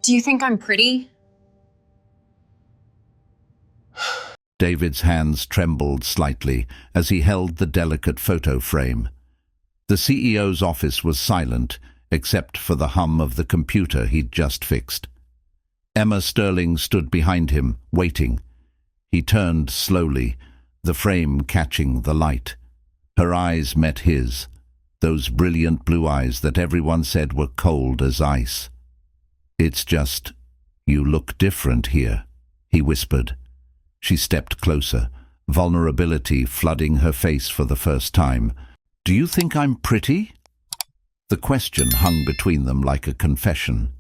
Do you think I'm pretty? David's hands trembled slightly as he held the delicate photo frame. The CEO's office was silent, except for the hum of the computer he'd just fixed. Emma Sterling stood behind him, waiting. He turned slowly, the frame catching the light. Her eyes met his, those brilliant blue eyes that everyone said were cold as ice. "It's just, you look different here," he whispered. She stepped closer, vulnerability flooding her face for the first time. "Do you think I'm pretty?" The question hung between them like a confession.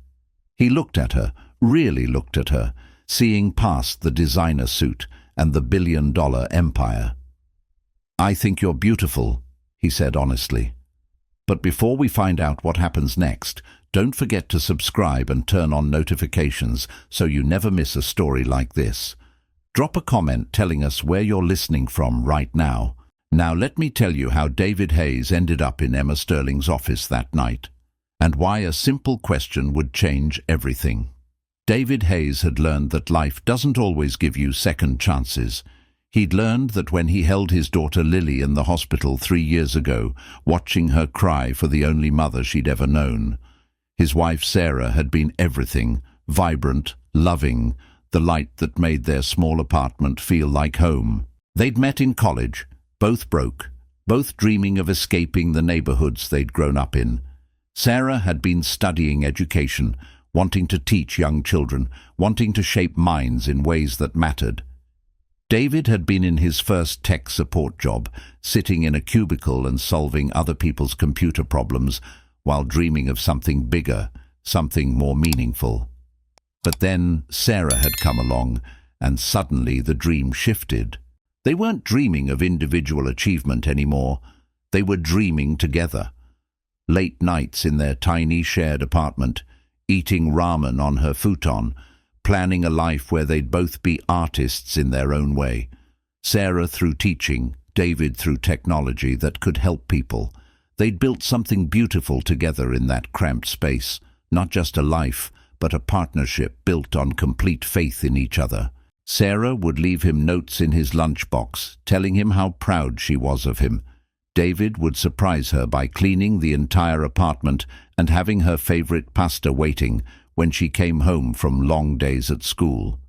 He looked at her, really looked at her, seeing past the designer suit and the billion-dollar empire. "I think you're beautiful," he said honestly. "But before we find out what happens next, don't forget to subscribe and turn on notifications so you never miss a story like this. Drop a comment telling us where you're listening from right now. Now let me tell you how David Hayes ended up in Emma Sterling's office that night, and why a simple question would change everything. David Hayes had learned that life doesn't always give you second chances. He'd learned that when he held his daughter Lily in the hospital 3 years ago, watching her cry for the only mother she'd ever known. His wife Sarah had been everything, vibrant, loving, the light that made their small apartment feel like home. They'd met in college, both broke, both dreaming of escaping the neighborhoods they'd grown up in. Sarah had been studying education, wanting to teach young children, wanting to shape minds in ways that mattered. David had been in his first tech support job, sitting in a cubicle and solving other people's computer problems while dreaming of something bigger, something more meaningful. But then Sarah had come along, and suddenly the dream shifted. They weren't dreaming of individual achievement anymore. They were dreaming together. Late nights in their tiny shared apartment, eating ramen on her futon, planning a life where they'd both be artists in their own way. Sarah through teaching, David through technology that could help people. They'd built something beautiful together in that cramped space, not just a life, but a partnership built on complete faith in each other. Sarah would leave him notes in his lunchbox, telling him how proud she was of him. David would surprise her by cleaning the entire apartment and having her favorite pasta waiting when she came home from long days at school.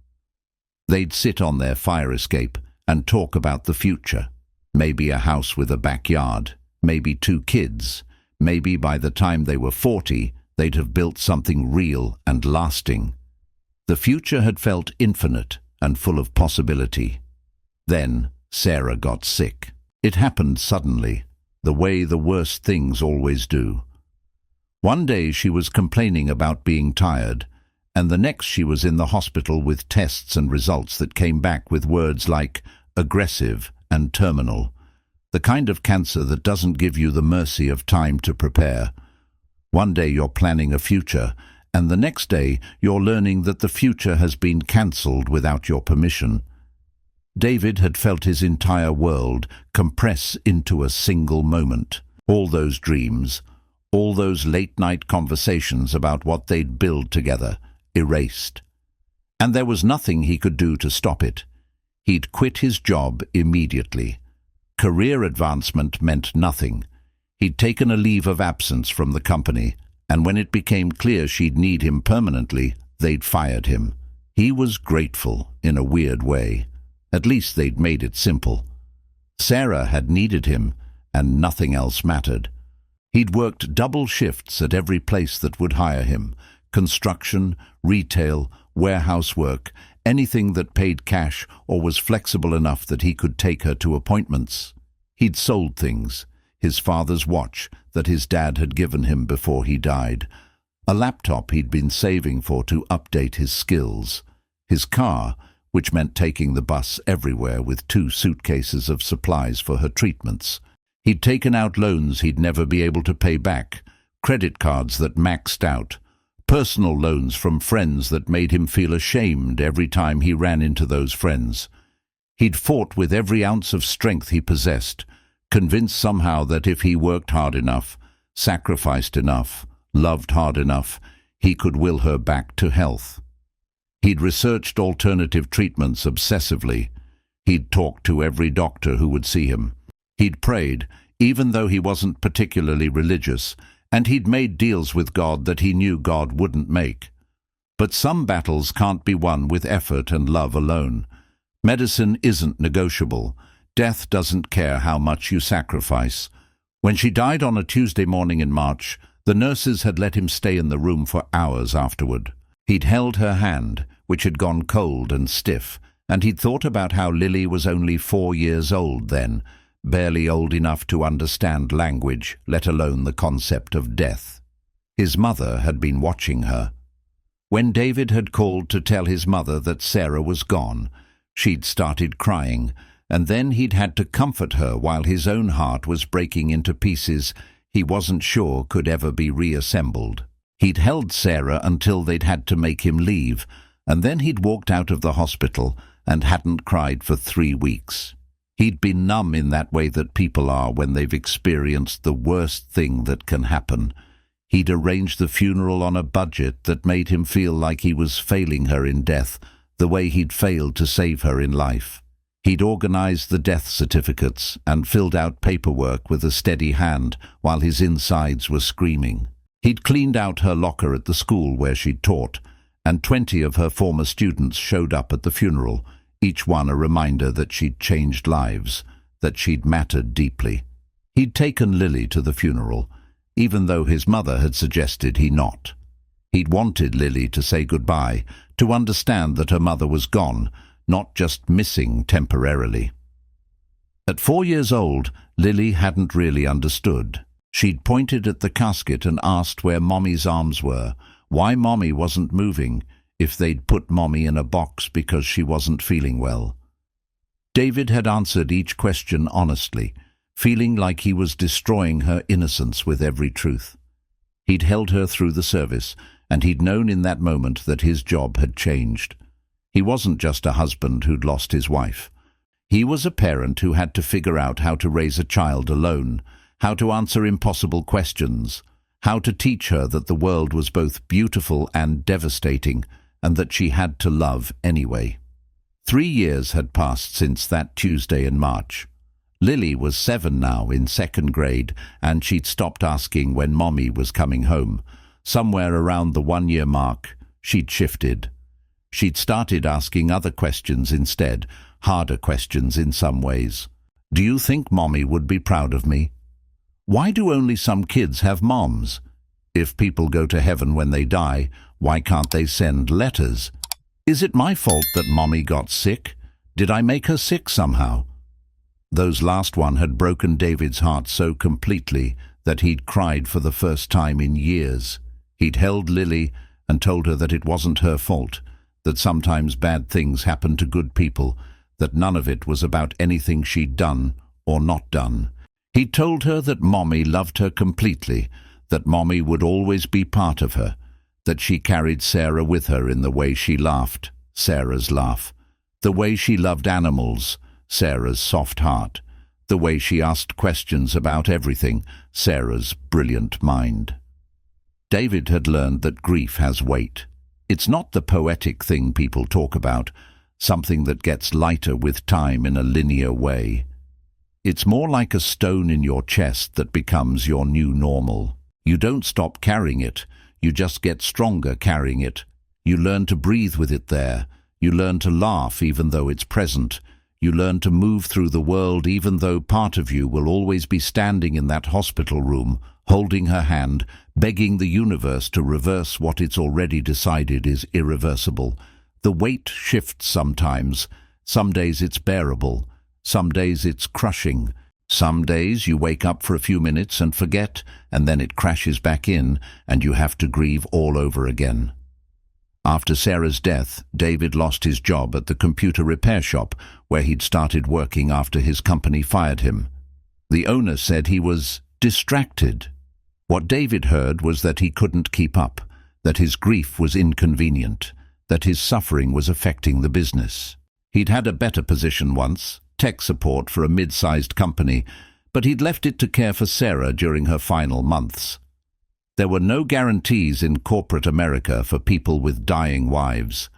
They'd sit on their fire escape and talk about the future. Maybe a house with a backyard, maybe 2 kids, maybe by the time they were 40, they'd have built something real and lasting. The future had felt infinite and full of possibility. Then Sarah got sick. It happened suddenly, the way the worst things always do. One day she was complaining about being tired, and the next she was in the hospital with tests and results that came back with words like aggressive and terminal, the kind of cancer that doesn't give you the mercy of time to prepare. One day you're planning a future, and the next day you're learning that the future has been cancelled without your permission. David had felt his entire world compress into a single moment. All those dreams, all those late-night conversations about what they'd build together, erased. And there was nothing he could do to stop it. He'd quit his job immediately. Career advancement meant nothing. He'd taken a leave of absence from the company, and when it became clear she'd need him permanently, they'd fired him. He was grateful, in a weird way. At least they'd made it simple. Sarah had needed him, and nothing else mattered. He'd worked double shifts at every place that would hire him: construction, retail, warehouse work, anything that paid cash or was flexible enough that he could take her to appointments. He'd sold things: his father's watch that his dad had given him before he died, a laptop he'd been saving for to update his skills, his car, which meant taking the bus everywhere with 2 suitcases of supplies for her treatments. He'd taken out loans he'd never be able to pay back, credit cards that maxed out, personal loans from friends that made him feel ashamed every time he ran into those friends. He'd fought with every ounce of strength he possessed, convinced somehow that if he worked hard enough, sacrificed enough, loved hard enough, he could will her back to health. He'd researched alternative treatments obsessively. He'd talked to every doctor who would see him. He'd prayed, even though he wasn't particularly religious, and he'd made deals with God that he knew God wouldn't make. But some battles can't be won with effort and love alone. Medicine isn't negotiable. Death doesn't care how much you sacrifice. When she died on a Tuesday morning in March, the nurses had let him stay in the room for hours afterward. He'd held her hand, which had gone cold and stiff, and he'd thought about how Lily was only 4 years old then, barely old enough to understand language, let alone the concept of death. His mother had been watching her. When David had called to tell his mother that Sarah was gone, she'd started crying, and then he'd had to comfort her while his own heart was breaking into pieces he wasn't sure could ever be reassembled. He'd held Sarah until they'd had to make him leave, and then he'd walked out of the hospital and hadn't cried for 3 weeks. He'd been numb in that way that people are when they've experienced the worst thing that can happen. He'd arranged the funeral on a budget that made him feel like he was failing her in death, the way he'd failed to save her in life. He'd organized the death certificates and filled out paperwork with a steady hand while his insides were screaming. He'd cleaned out her locker at the school where she'd taught, and 20 of her former students showed up at the funeral, each one a reminder that she'd changed lives, that she'd mattered deeply. He'd taken Lily to the funeral, even though his mother had suggested he not. He'd wanted Lily to say goodbye, to understand that her mother was gone, not just missing temporarily. At 4 years old, Lily hadn't really understood. She'd pointed at the casket and asked where Mommy's arms were, why Mommy wasn't moving, if they'd put Mommy in a box because she wasn't feeling well. David had answered each question honestly, feeling like he was destroying her innocence with every truth. He'd held her through the service, and he'd known in that moment that his job had changed. He wasn't just a husband who'd lost his wife. He was a parent who had to figure out how to raise a child alone, how to answer impossible questions, how to teach her that the world was both beautiful and devastating, and that she had to love anyway. 3 years had passed since that Tuesday in March. Lily was 7 now, in 2nd grade, and she'd stopped asking when Mommy was coming home. Somewhere around the 1-year mark, she'd shifted. She'd started asking other questions instead, harder questions in some ways. Do you think Mommy would be proud of me? Why do only some kids have moms? If people go to heaven when they die, why can't they send letters? Is it my fault that Mommy got sick? Did I make her sick somehow? Those last one had broken David's heart so completely that he'd cried for the first time in years. He'd held Lily and told her that it wasn't her fault, that sometimes bad things happen to good people, that none of it was about anything she'd done or not done. He'd told her that Mommy loved her completely, that Mommy would always be part of her, that she carried Sarah with her in the way she laughed, Sarah's laugh, the way she loved animals, Sarah's soft heart, the way she asked questions about everything, Sarah's brilliant mind. David had learned that grief has weight. It's not the poetic thing people talk about, something that gets lighter with time in a linear way. It's more like a stone in your chest that becomes your new normal. You don't stop carrying it, you just get stronger carrying it. You learn to breathe with it there. You learn to laugh even though it's present. You learn to move through the world even though part of you will always be standing in that hospital room, holding her hand, begging the universe to reverse what it's already decided is irreversible. The weight shifts sometimes. Some days it's bearable. Some days it's crushing. Some days you wake up for a few minutes and forget, and then it crashes back in, and you have to grieve all over again. After Sarah's death, David lost his job at the computer repair shop where he'd started working after his company fired him. The owner said he was distracted. What David heard was that he couldn't keep up, that his grief was inconvenient, that his suffering was affecting the business. He'd had a better position once, tech support for a mid-sized company, but he'd left it to care for Sarah during her final months. There were no guarantees in corporate America for people with dying wives.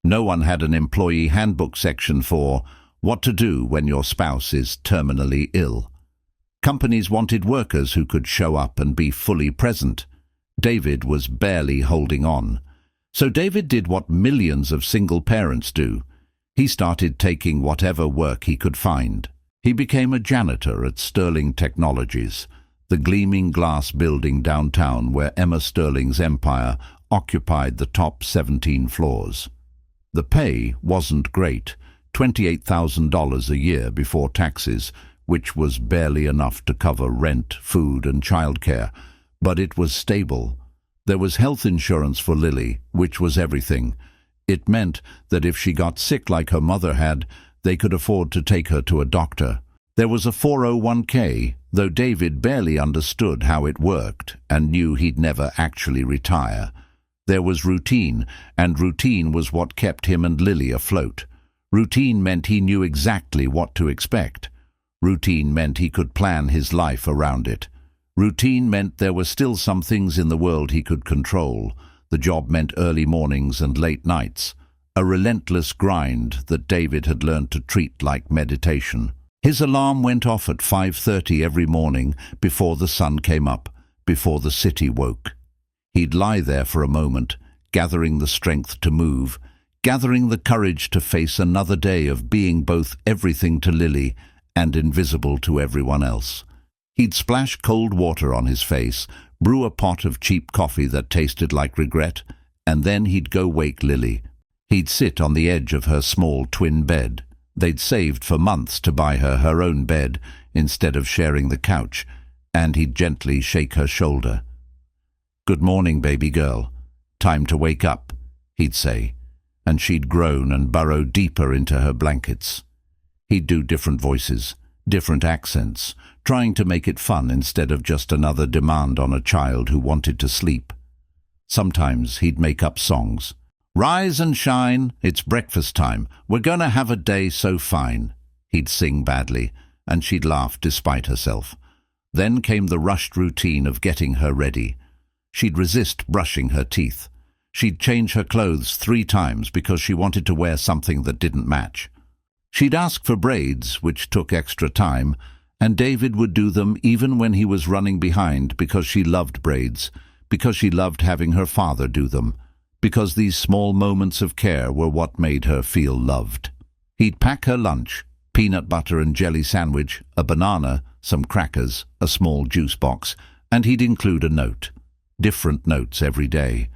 No one had an employee handbook section for what to do when your spouse is terminally ill. Companies wanted workers who could show up and be fully present. David was barely holding on. So David did what millions of single parents do. He started taking whatever work he could find. He became a janitor at Sterling Technologies, the gleaming glass building downtown where Emma Sterling's empire occupied the top 17 floors. The pay wasn't great, $28,000 a year before taxes, which was barely enough to cover rent, food and childcare, but it was stable. There was health insurance for Lily, which was everything. It meant that if she got sick like her mother had, they could afford to take her to a doctor. There was a 401k, though David barely understood how it worked and knew he'd never actually retire. There was routine, and routine was what kept him and Lily afloat. Routine meant he knew exactly what to expect. Routine meant he could plan his life around it. Routine meant there were still some things in the world he could control. The job meant early mornings and late nights, a relentless grind that David had learned to treat like meditation. His alarm went off at 5:30 every morning before the sun came up, before the city woke. He'd lie there for a moment, gathering the strength to move, gathering the courage to face another day of being both everything to Lily and invisible to everyone else. He'd splash cold water on his face, brew a pot of cheap coffee that tasted like regret, and then he'd go wake Lily. He'd sit on the edge of her small twin bed. They'd saved for months to buy her her own bed instead of sharing the couch, and he'd gently shake her shoulder. "Good morning, baby girl. Time to wake up," he'd say, and she'd groan and burrow deeper into her blankets. He'd do different voices, different accents, trying to make it fun instead of just another demand on a child who wanted to sleep. Sometimes he'd make up songs. "Rise and shine, it's breakfast time, we're gonna have a day so fine," he'd sing badly, and she'd laugh despite herself. Then came the rushed routine of getting her ready. She'd resist brushing her teeth. She'd change her clothes 3 times because she wanted to wear something that didn't match. She'd ask for braids, which took extra time, and David would do them even when he was running behind because she loved braids, because she loved having her father do them, because these small moments of care were what made her feel loved. He'd pack her lunch, peanut butter and jelly sandwich, a banana, some crackers, a small juice box, and he'd include a note. Different notes every day.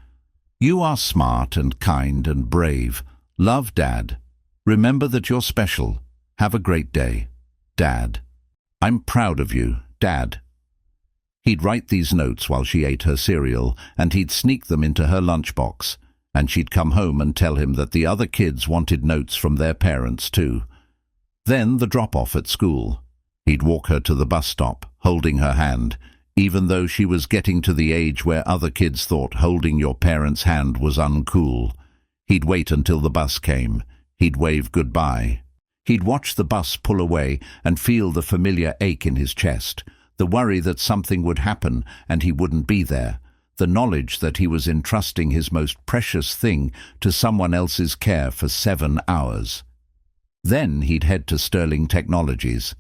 "You are smart and kind and brave. Love, Dad. Remember that you're special. Have a great day. Dad. I'm proud of you, Dad." He'd write these notes while she ate her cereal, and he'd sneak them into her lunchbox, and she'd come home and tell him that the other kids wanted notes from their parents too. Then the drop-off at school. He'd walk her to the bus stop, holding her hand, even though she was getting to the age where other kids thought holding your parents' hand was uncool. He'd wait until the bus came. He'd wave goodbye. He'd watch the bus pull away and feel the familiar ache in his chest, the worry that something would happen and he wouldn't be there, the knowledge that he was entrusting his most precious thing to someone else's care for 7 hours. Then he'd head to Sterling Technologies.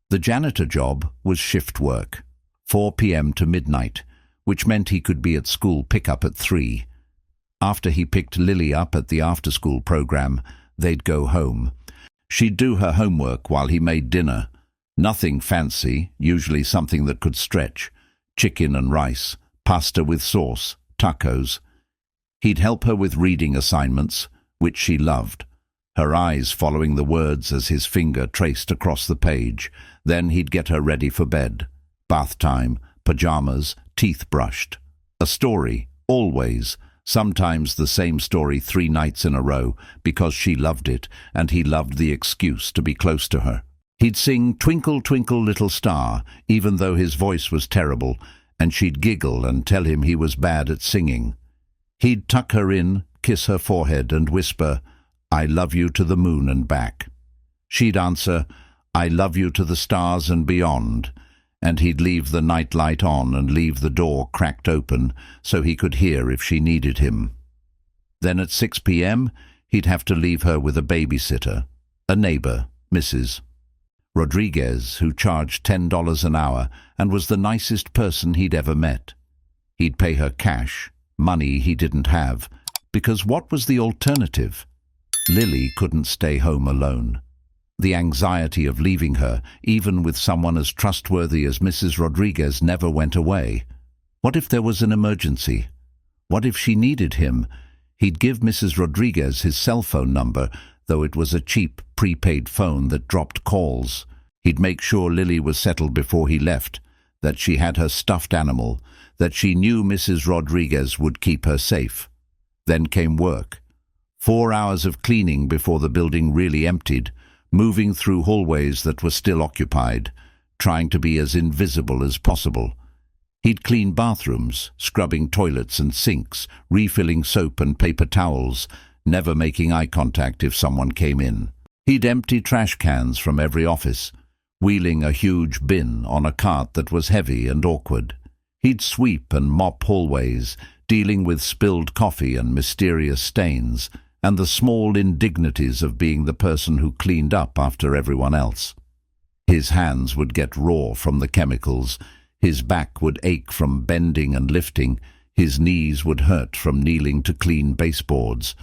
The janitor job was shift work, 4 p.m. to midnight, which meant he could be at school pickup at 3. After he picked Lily up at the after-school program, they'd go home. She'd do her homework while he made dinner. Nothing fancy, usually something that could stretch. Chicken and rice, pasta with sauce, tacos. He'd help her with reading assignments, which she loved, her eyes following the words as his finger traced across the page. Then he'd get her ready for bed. Bath time, pajamas, teeth brushed. A story, always. Sometimes the same story 3 nights in a row, because she loved it, and he loved the excuse to be close to her. He'd sing "Twinkle, Twinkle, Little Star," even though his voice was terrible, and she'd giggle and tell him he was bad at singing. He'd tuck her in, kiss her forehead, and whisper, "I love you to the moon and back." She'd answer, "I love you to the stars and beyond," and he'd leave the nightlight on and leave the door cracked open so he could hear if she needed him. Then at 6 p.m., he'd have to leave her with a babysitter, a neighbor, Mrs. Rodriguez, who charged $10 an hour and was the nicest person he'd ever met. He'd pay her cash, money he didn't have, because what was the alternative? Lily couldn't stay home alone. The anxiety of leaving her, even with someone as trustworthy as Mrs. Rodriguez, never went away. What if there was an emergency? What if she needed him? He'd give Mrs. Rodriguez his cell phone number, though it was a cheap, prepaid phone that dropped calls. He'd make sure Lily was settled before he left, that she had her stuffed animal, that she knew Mrs. Rodriguez would keep her safe. Then came work. 4 hours of cleaning before the building really emptied, moving through hallways that were still occupied, trying to be as invisible as possible. He'd clean bathrooms, scrubbing toilets and sinks, refilling soap and paper towels, never making eye contact if someone came in. He'd empty trash cans from every office, wheeling a huge bin on a cart that was heavy and awkward. He'd sweep and mop hallways, dealing with spilled coffee and mysterious stains, and the small indignities of being the person who cleaned up after everyone else. His hands would get raw from the chemicals, his back would ache from bending and lifting, his knees would hurt from kneeling to clean baseboards.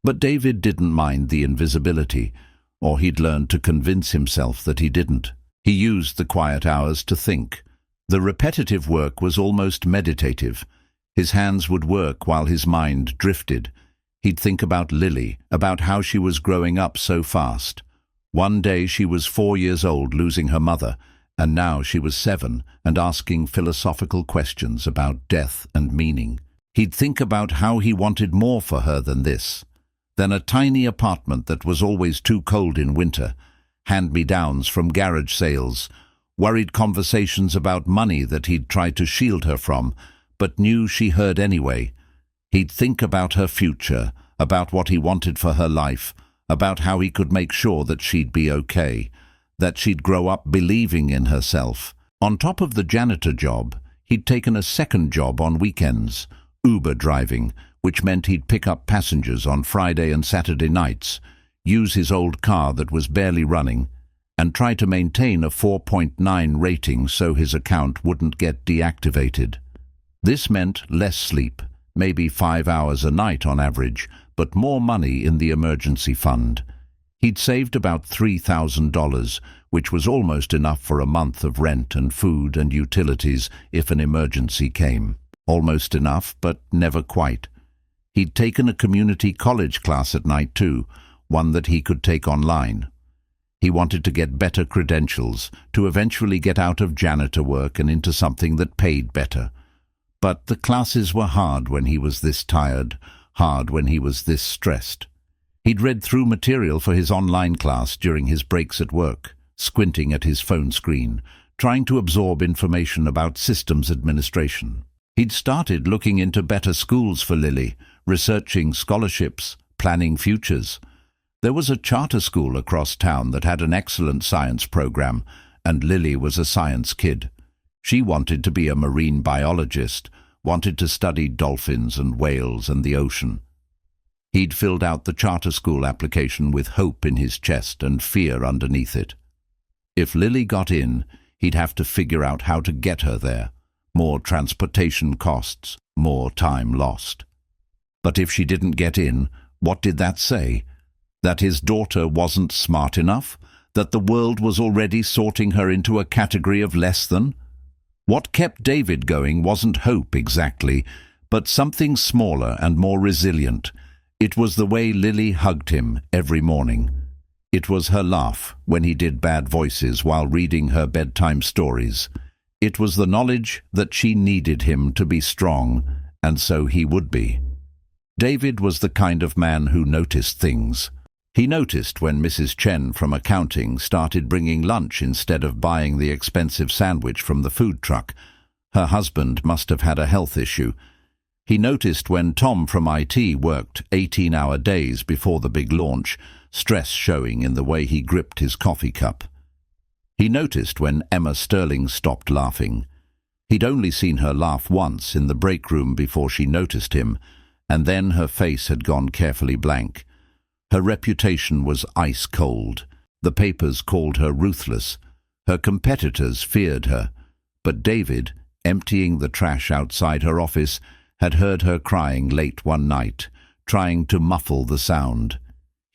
But David didn't mind the invisibility, or he'd learned to convince himself that he didn't. He used the quiet hours to think. The repetitive work was almost meditative. His hands would work while his mind drifted. He'd think about Lily, about how she was growing up so fast. One day she was 4 years old, losing her mother, and now she was 7 and asking philosophical questions about death and meaning. He'd think about how he wanted more for her than this, than a tiny apartment that was always too cold in winter, hand-me-downs from garage sales, worried conversations about money that he'd tried to shield her from, but knew she heard anyway. He'd think about her future, about what he wanted for her life, about how he could make sure that she'd be okay, that she'd grow up believing in herself. On top of the janitor job, he'd taken a second job on weekends, Uber driving, which meant he'd pick up passengers on Friday and Saturday nights, use his old car that was barely running, and try to maintain a 4.9 rating so his account wouldn't get deactivated. This meant less sleep, maybe 5 hours a night on average, but more money in the emergency fund. He'd saved about $3,000, which was almost enough for a month of rent and food and utilities if an emergency came. Almost enough, but never quite. He'd taken a community college class at night too, one that he could take online. He wanted to get better credentials, to eventually get out of janitor work and into something that paid better. But the classes were hard when he was this tired, hard when he was this stressed. He'd read through material for his online class during his breaks at work, squinting at his phone screen, trying to absorb information about systems administration. He'd started looking into better schools for Lily, researching scholarships, planning futures. There was a charter school across town that had an excellent science program, and Lily was a science kid. She wanted to be a marine biologist, wanted to study dolphins and whales and the ocean. He'd filled out the charter school application with hope in his chest and fear underneath it. If Lily got in, he'd have to figure out how to get her there. More transportation costs, more time lost. But if she didn't get in, what did that say? That his daughter wasn't smart enough? That the world was already sorting her into a category of less than? What kept David going wasn't hope exactly, but something smaller and more resilient. It was the way Lily hugged him every morning. It was her laugh when he did bad voices while reading her bedtime stories. It was the knowledge that she needed him to be strong, and so he would be. David was the kind of man who noticed things. He noticed when Mrs. Chen from accounting started bringing lunch instead of buying the expensive sandwich from the food truck. Her husband must have had a health issue. He noticed when Tom from IT worked 18-hour days before the big launch, stress showing in the way he gripped his coffee cup. He noticed when Emma Sterling stopped laughing. He'd only seen her laugh once in the break room before she noticed him, and then her face had gone carefully blank. Her reputation was ice cold. The papers called her ruthless. Her competitors feared her. But David, emptying the trash outside her office, had heard her crying late one night, trying to muffle the sound.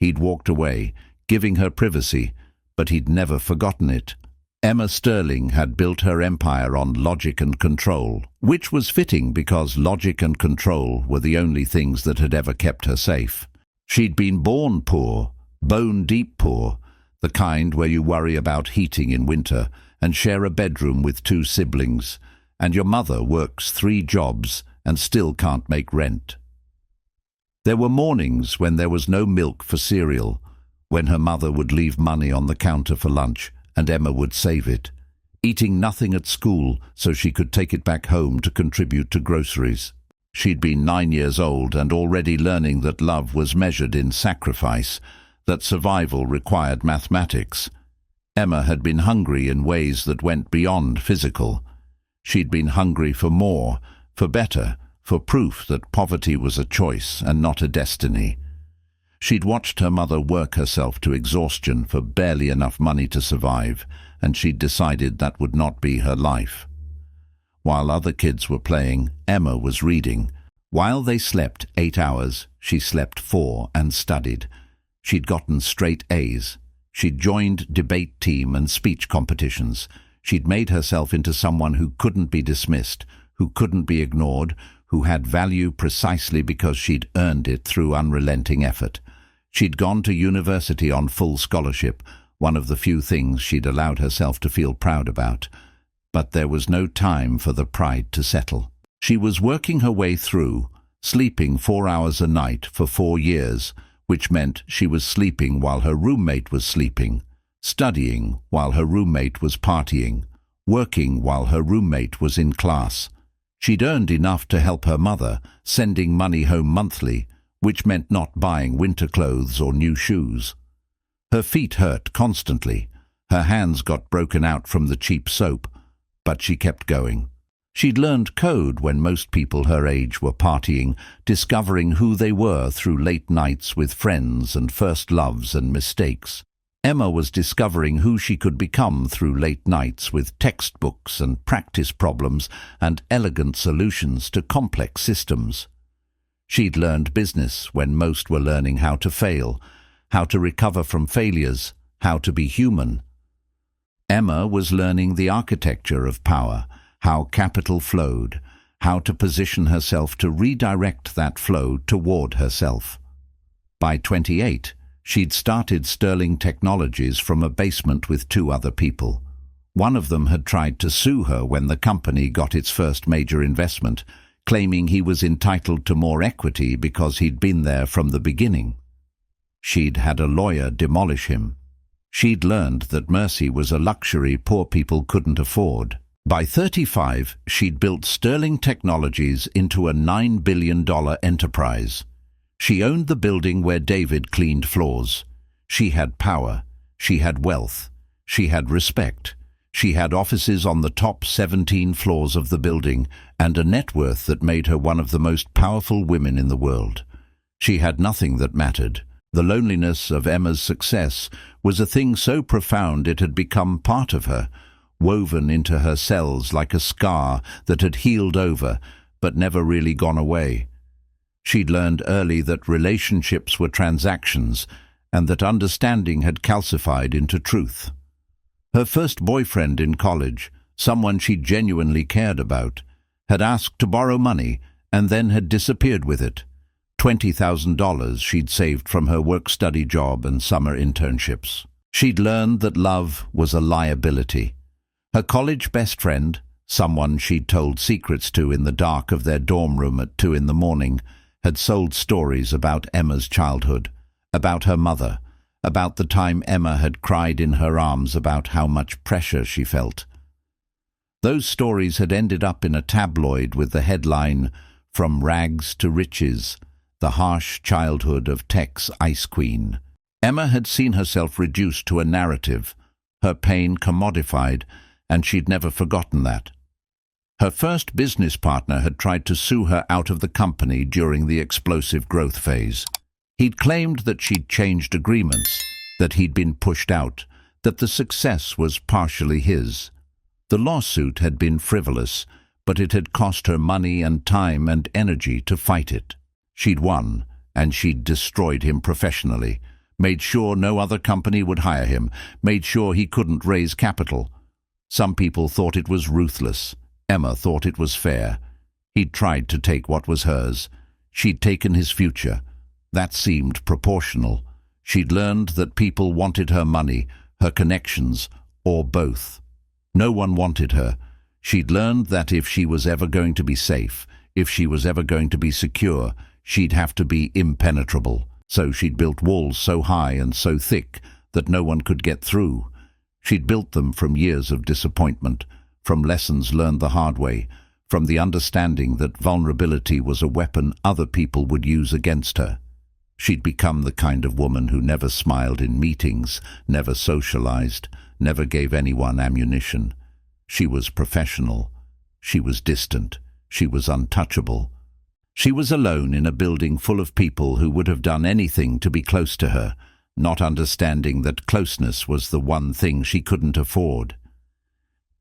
He'd walked away, giving her privacy, but he'd never forgotten it. Emma Sterling had built her empire on logic and control, which was fitting because logic and control were the only things that had ever kept her safe. She'd been born poor, bone-deep poor, the kind where you worry about heating in winter and share a bedroom with 2 siblings, and your mother works 3 jobs and still can't make rent. There were mornings when there was no milk for cereal, when her mother would leave money on the counter for lunch and Emma would save it, eating nothing at school so she could take it back home to contribute to groceries. She'd been 9 years old and already learning that love was measured in sacrifice, that survival required mathematics. Emma had been hungry in ways that went beyond physical. She'd been hungry for more, for better, for proof that poverty was a choice and not a destiny. She'd watched her mother work herself to exhaustion for barely enough money to survive, and she'd decided that would not be her life. While other kids were playing, Emma was reading. While they slept 8 hours, she slept 4 and studied. She'd gotten straight A's. She'd joined debate team and speech competitions. She'd made herself into someone who couldn't be dismissed, who couldn't be ignored, who had value precisely because she'd earned it through unrelenting effort. She'd gone to university on full scholarship, one of the few things she'd allowed herself to feel proud about. But there was no time for the pride to settle. She was working her way through, sleeping 4 hours a night for 4 years, which meant she was sleeping while her roommate was sleeping, studying while her roommate was partying, working while her roommate was in class. She'd earned enough to help her mother, sending money home monthly, which meant not buying winter clothes or new shoes. Her feet hurt constantly. Her hands got broken out from the cheap soap, but she kept going. She'd learned code when most people her age were partying, discovering who they were through late nights with friends and first loves and mistakes. Emma was discovering who she could become through late nights with textbooks and practice problems and elegant solutions to complex systems. She'd learned business when most were learning how to fail, how to recover from failures, how to be human. Emma was learning the architecture of power, how capital flowed, how to position herself to redirect that flow toward herself. By 28, she'd started Sterling Technologies from a basement with 2 other people. One of them had tried to sue her when the company got its first major investment, claiming he was entitled to more equity because he'd been there from the beginning. She'd had a lawyer demolish him. She'd learned that mercy was a luxury poor people couldn't afford. By 35, she'd built Sterling Technologies into a $9 billion enterprise. She owned the building where David cleaned floors. She had power. She had wealth. She had respect. She had offices on the top 17 floors of the building and a net worth that made her one of the most powerful women in the world. She had nothing that mattered. The loneliness of Emma's success was a thing so profound it had become part of her, woven into her cells like a scar that had healed over but never really gone away. She'd learned early that relationships were transactions and that understanding had calcified into truth. Her first boyfriend in college, someone she genuinely cared about, had asked to borrow money and then had disappeared with it. $20,000 she'd saved from her work-study job and summer internships. She'd learned that love was a liability. Her college best friend, someone she'd told secrets to in the dark of their dorm room at 2 a.m, had sold stories about Emma's childhood, about her mother, about the time Emma had cried in her arms about how much pressure she felt. Those stories had ended up in a tabloid with the headline, "From Rags to Riches, the harsh childhood of Tech's Ice Queen." Emma had seen herself reduced to a narrative, her pain commodified, and she'd never forgotten that. Her first business partner had tried to sue her out of the company during the explosive growth phase. He'd claimed that she'd changed agreements, that he'd been pushed out, that the success was partially his. The lawsuit had been frivolous, but it had cost her money and time and energy to fight it. She'd won, and she'd destroyed him professionally, made sure no other company would hire him, made sure he couldn't raise capital. Some people thought it was ruthless. Emma thought it was fair. He'd tried to take what was hers. She'd taken his future. That seemed proportional. She'd learned that people wanted her money, her connections, or both. No one wanted her. She'd learned that if she was ever going to be safe, if she was ever going to be secure, she'd have to be impenetrable. So she'd built walls so high and so thick that no one could get through. She'd built them from years of disappointment, from lessons learned the hard way, from the understanding that vulnerability was a weapon other people would use against her. She'd become the kind of woman who never smiled in meetings, never socialized, never gave anyone ammunition. She was professional. She was distant. She was untouchable. She was alone in a building full of people who would have done anything to be close to her, not understanding that closeness was the one thing she couldn't afford.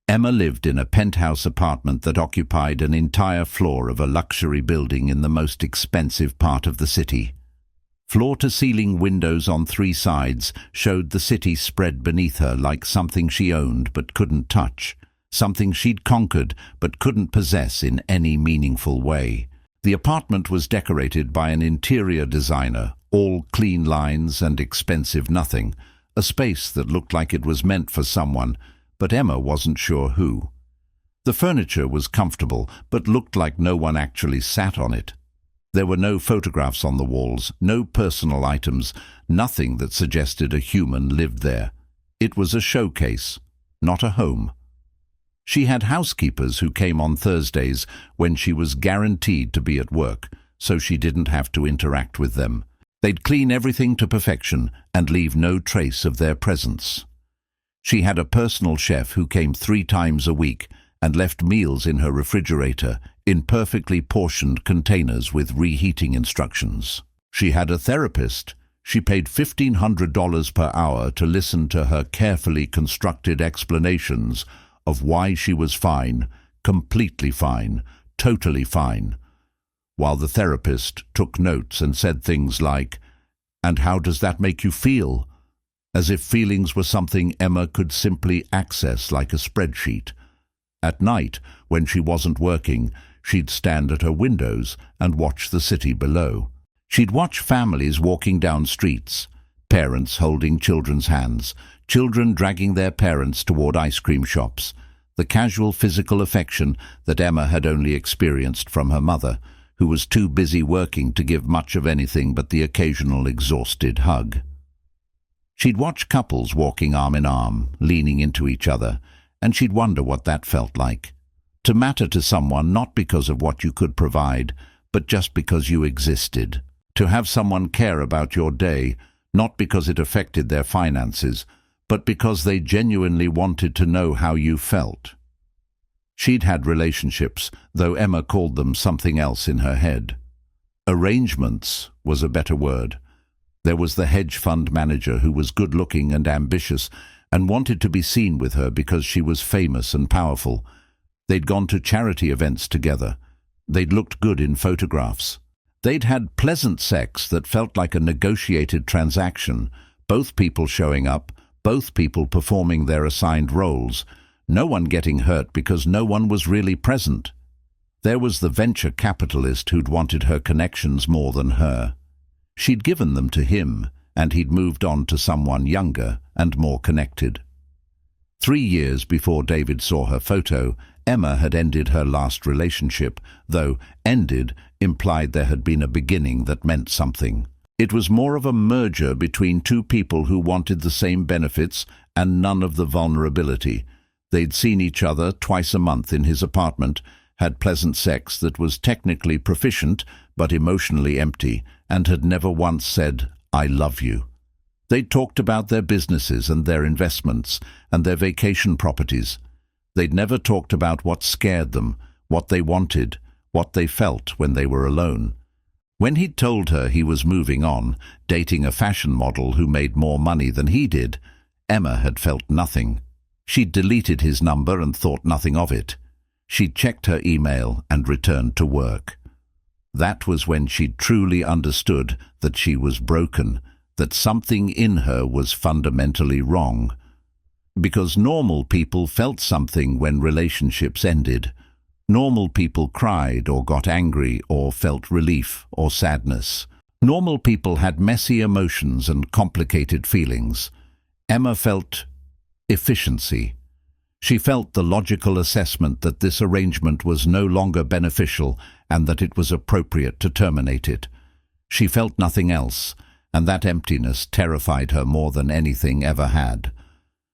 Emma lived in a penthouse apartment that occupied an entire floor of a luxury building in the most expensive part of the city. Floor-to-ceiling windows on 3 sides showed the city spread beneath her like something she owned but couldn't touch, something she'd conquered but couldn't possess in any meaningful way. The apartment was decorated by an interior designer, all clean lines and expensive nothing, a space that looked like it was meant for someone, but Emma wasn't sure who. The furniture was comfortable, but looked like no one actually sat on it. There were no photographs on the walls, no personal items, nothing that suggested a human lived there. It was a showcase, not a home. She had housekeepers who came on Thursdays when she was guaranteed to be at work, so she didn't have to interact with them. They'd clean everything to perfection and leave no trace of their presence. She had a personal chef who came 3 times a week and left meals in her refrigerator in perfectly portioned containers with reheating instructions. She had a therapist. She paid $1,500 per hour to listen to her carefully constructed explanations of why she was fine, completely fine, totally fine, while the therapist took notes and said things like, "And how does that make you feel?" as if feelings were something Emma could simply access like a spreadsheet. At night, when she wasn't working, she'd stand at her windows and watch the city below. She'd watch families walking down streets, parents holding children's hands, children dragging their parents toward ice cream shops, the casual physical affection that Emma had only experienced from her mother, who was too busy working to give much of anything but the occasional exhausted hug. She'd watch couples walking arm in arm, leaning into each other, and she'd wonder what that felt like. To matter to someone not because of what you could provide, but just because you existed. To have someone care about your day, not because it affected their finances, but because they genuinely wanted to know how you felt. She'd had relationships, though Emma called them something else in her head. Arrangements was a better word. There was the hedge fund manager who was good-looking and ambitious and wanted to be seen with her because she was famous and powerful. They'd gone to charity events together. They'd looked good in photographs. They'd had pleasant sex that felt like a negotiated transaction, both people showing up, both people performing their assigned roles, no one getting hurt because no one was really present. There was the venture capitalist who'd wanted her connections more than her. She'd given them to him, and he'd moved on to someone younger and more connected. 3 years before David saw her photo, Emma had ended her last relationship, though ended implied there had been a beginning that meant something. It was more of a merger between 2 people who wanted the same benefits and none of the vulnerability. They'd seen each other twice a month in his apartment, had pleasant sex that was technically proficient but emotionally empty, and had never once said, "I love you." They talked about their businesses and their investments and their vacation properties. They'd never talked about what scared them, what they wanted, what they felt when they were alone. When he'd told her he was moving on, dating a fashion model who made more money than he did, Emma had felt nothing. She'd deleted his number and thought nothing of it. She'd checked her email and returned to work. That was when she'd truly understood that she was broken, that something in her was fundamentally wrong. Because normal people felt something when relationships ended. Normal people cried or got angry or felt relief or sadness. Normal people had messy emotions and complicated feelings. Emma felt efficiency. She felt the logical assessment that this arrangement was no longer beneficial and that it was appropriate to terminate it. She felt nothing else, and that emptiness terrified her more than anything ever had.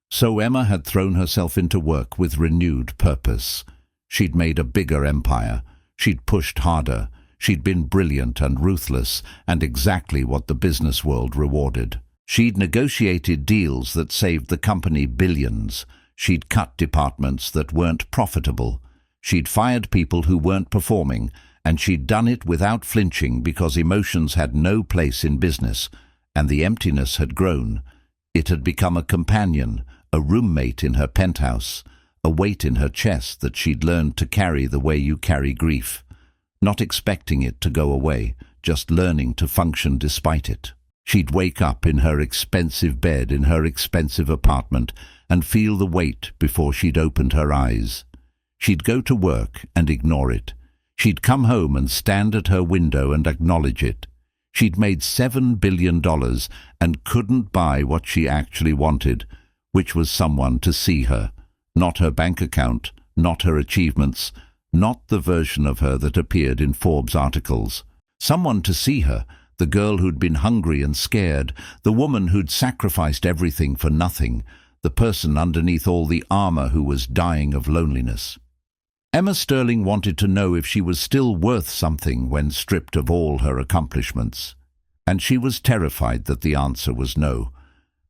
So Emma had thrown herself into work with renewed purpose. She'd made a bigger empire. She'd pushed harder. She'd been brilliant and ruthless, and exactly what the business world rewarded. She'd negotiated deals that saved the company billions. She'd cut departments that weren't profitable. She'd fired people who weren't performing, and she'd done it without flinching because emotions had no place in business, and the emptiness had grown. It had become a companion, a roommate in her penthouse, a weight in her chest that she'd learned to carry the way you carry grief, not expecting it to go away, just learning to function despite it. She'd wake up in her expensive bed in her expensive apartment and feel the weight before she'd opened her eyes. She'd go to work and ignore it. She'd come home and stand at her window and acknowledge it. She'd made $7 billion and couldn't buy what she actually wanted, which was someone to see her. Not her bank account, not her achievements, not the version of her that appeared in Forbes articles. Someone to see her, the girl who'd been hungry and scared, the woman who'd sacrificed everything for nothing, the person underneath all the armor who was dying of loneliness. Emma Sterling wanted to know if she was still worth something when stripped of all her accomplishments. And she was terrified that the answer was no.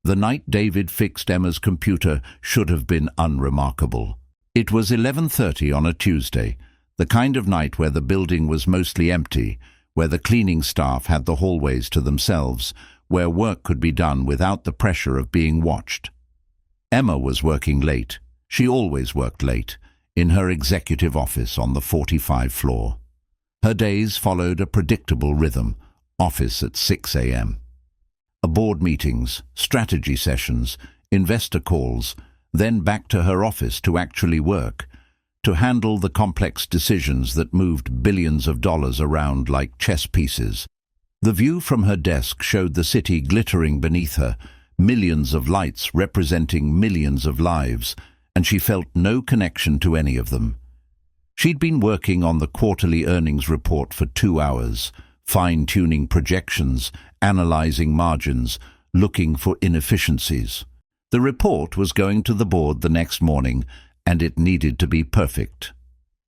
The night David fixed Emma's computer should have been unremarkable. It was 11:30 on a Tuesday, the kind of night where the building was mostly empty, where the cleaning staff had the hallways to themselves, where work could be done without the pressure of being watched. Emma was working late. She always worked late, in her executive office on the 45th floor. Her days followed a predictable rhythm, office at 6 a.m. Board meetings, strategy sessions, investor calls, then back to her office to actually work, to handle the complex decisions that moved billions of dollars around like chess pieces. The view from her desk showed the city glittering beneath her, millions of lights representing millions of lives, and she felt no connection to any of them. She'd been working on the quarterly earnings report for 2 hours, fine-tuning projections, analyzing margins, looking for inefficiencies. The report was going to the board the next morning, and it needed to be perfect.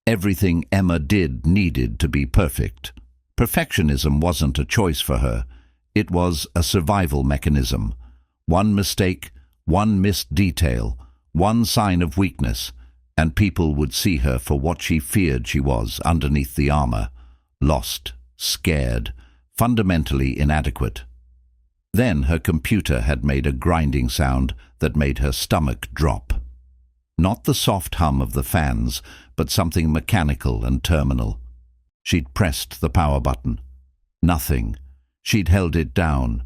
Everything Emma did needed to be perfect. Perfectionism wasn't a choice for her. It was a survival mechanism. One mistake, one missed detail, one sign of weakness, and people would see her for what she feared she was underneath the armor: lost, scared, fundamentally inadequate. Then her computer had made a grinding sound that made her stomach drop. Not the soft hum of the fans, but something mechanical and terminal. She'd pressed the power button. Nothing. She'd held it down.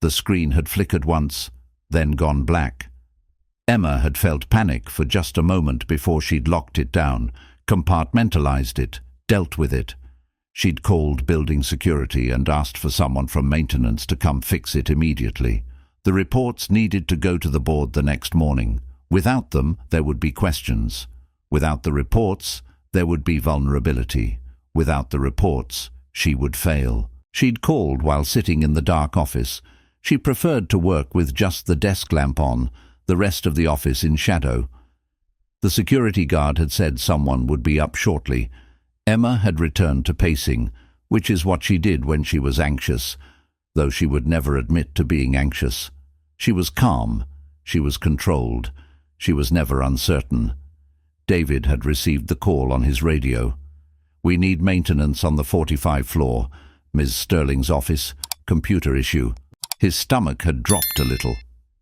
The screen had flickered once, then gone black. Emma had felt panic for just a moment before she'd locked it down, compartmentalized it, dealt with it. She'd called building security and asked for someone from maintenance to come fix it immediately. The reports needed to go to the board the next morning. Without them, there would be questions. Without the reports, there would be vulnerability. Without the reports, she would fail. She'd called while sitting in the dark office. She preferred to work with just the desk lamp on, the rest of the office in shadow. The security guard had said someone would be up shortly. Emma had returned to pacing, which is what she did when she was anxious, though she would never admit to being anxious. She was calm. She was controlled. She was never uncertain. David had received the call on his radio. "We need maintenance on the 45 floor. Ms. Sterling's office. Computer issue." His stomach had dropped a little.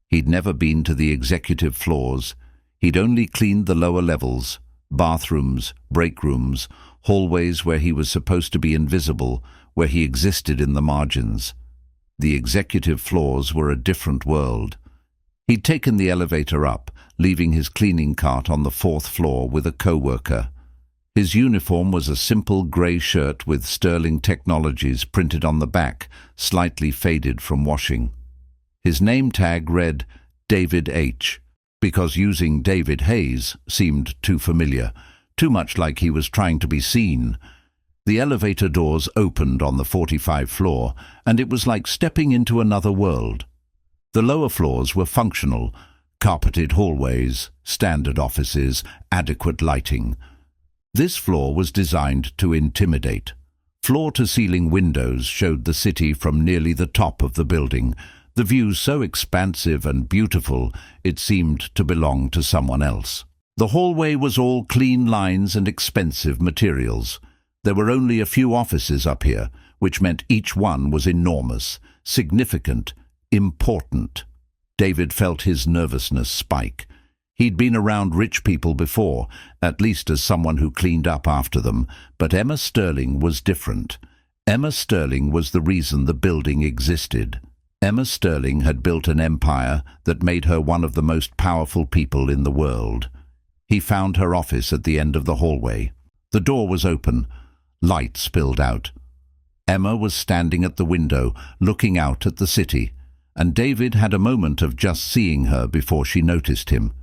He'd never been to the executive floors. He'd only cleaned the lower levels, bathrooms, break rooms, hallways where he was supposed to be invisible, where he existed in the margins. The executive floors were a different world. He'd taken the elevator up, leaving his cleaning cart on the 4th floor with a co-worker. His uniform was a simple grey shirt with Sterling Technologies printed on the back, slightly faded from washing. His name tag read David H., because using David Hayes seemed too familiar, too much like he was trying to be seen. The elevator doors opened on the 45 floor, and it was like stepping into another world. The lower floors were functional, carpeted hallways, standard offices, adequate lighting. This floor was designed to intimidate. Floor-to-ceiling windows showed the city from nearly the top of the building, the view so expansive and beautiful it seemed to belong to someone else. The hallway was all clean lines and expensive materials. There were only a few offices up here, which meant each one was enormous, significant, important. David felt his nervousness spike. He'd been around rich people before, at least as someone who cleaned up after them, but Emma Sterling was different. Emma Sterling was the reason the building existed. Emma Sterling had built an empire that made her one of the most powerful people in the world. He found her office at the end of the hallway. The door was open. Light spilled out. Emma was standing at the window, looking out at the city, and David had a moment of just seeing her before she noticed him.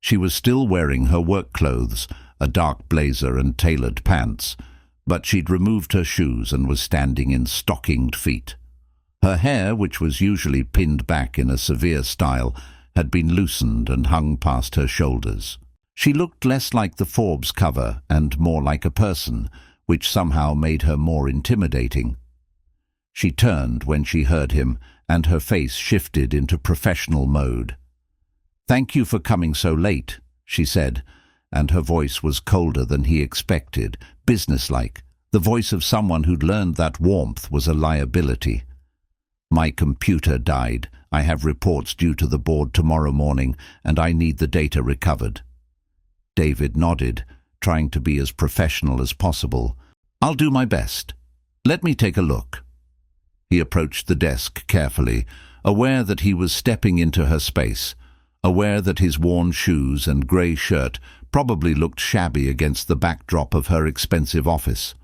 She was still wearing her work clothes, a dark blazer and tailored pants, but she'd removed her shoes and was standing in stockinged feet. Her hair, which was usually pinned back in a severe style, had been loosened and hung past her shoulders. She looked less like the Forbes cover and more like a person, which somehow made her more intimidating. She turned when she heard him, and her face shifted into professional mode. "Thank you for coming so late," she said, and her voice was colder than he expected, businesslike, the voice of someone who'd learned that warmth was a liability. "My computer died. I have reports due to the board tomorrow morning, and I need the data recovered." David nodded, trying to be as professional as possible. "I'll do my best. Let me take a look." He approached the desk carefully, aware that he was stepping into her space, aware that his worn shoes and grey shirt probably looked shabby against the backdrop of her expensive office.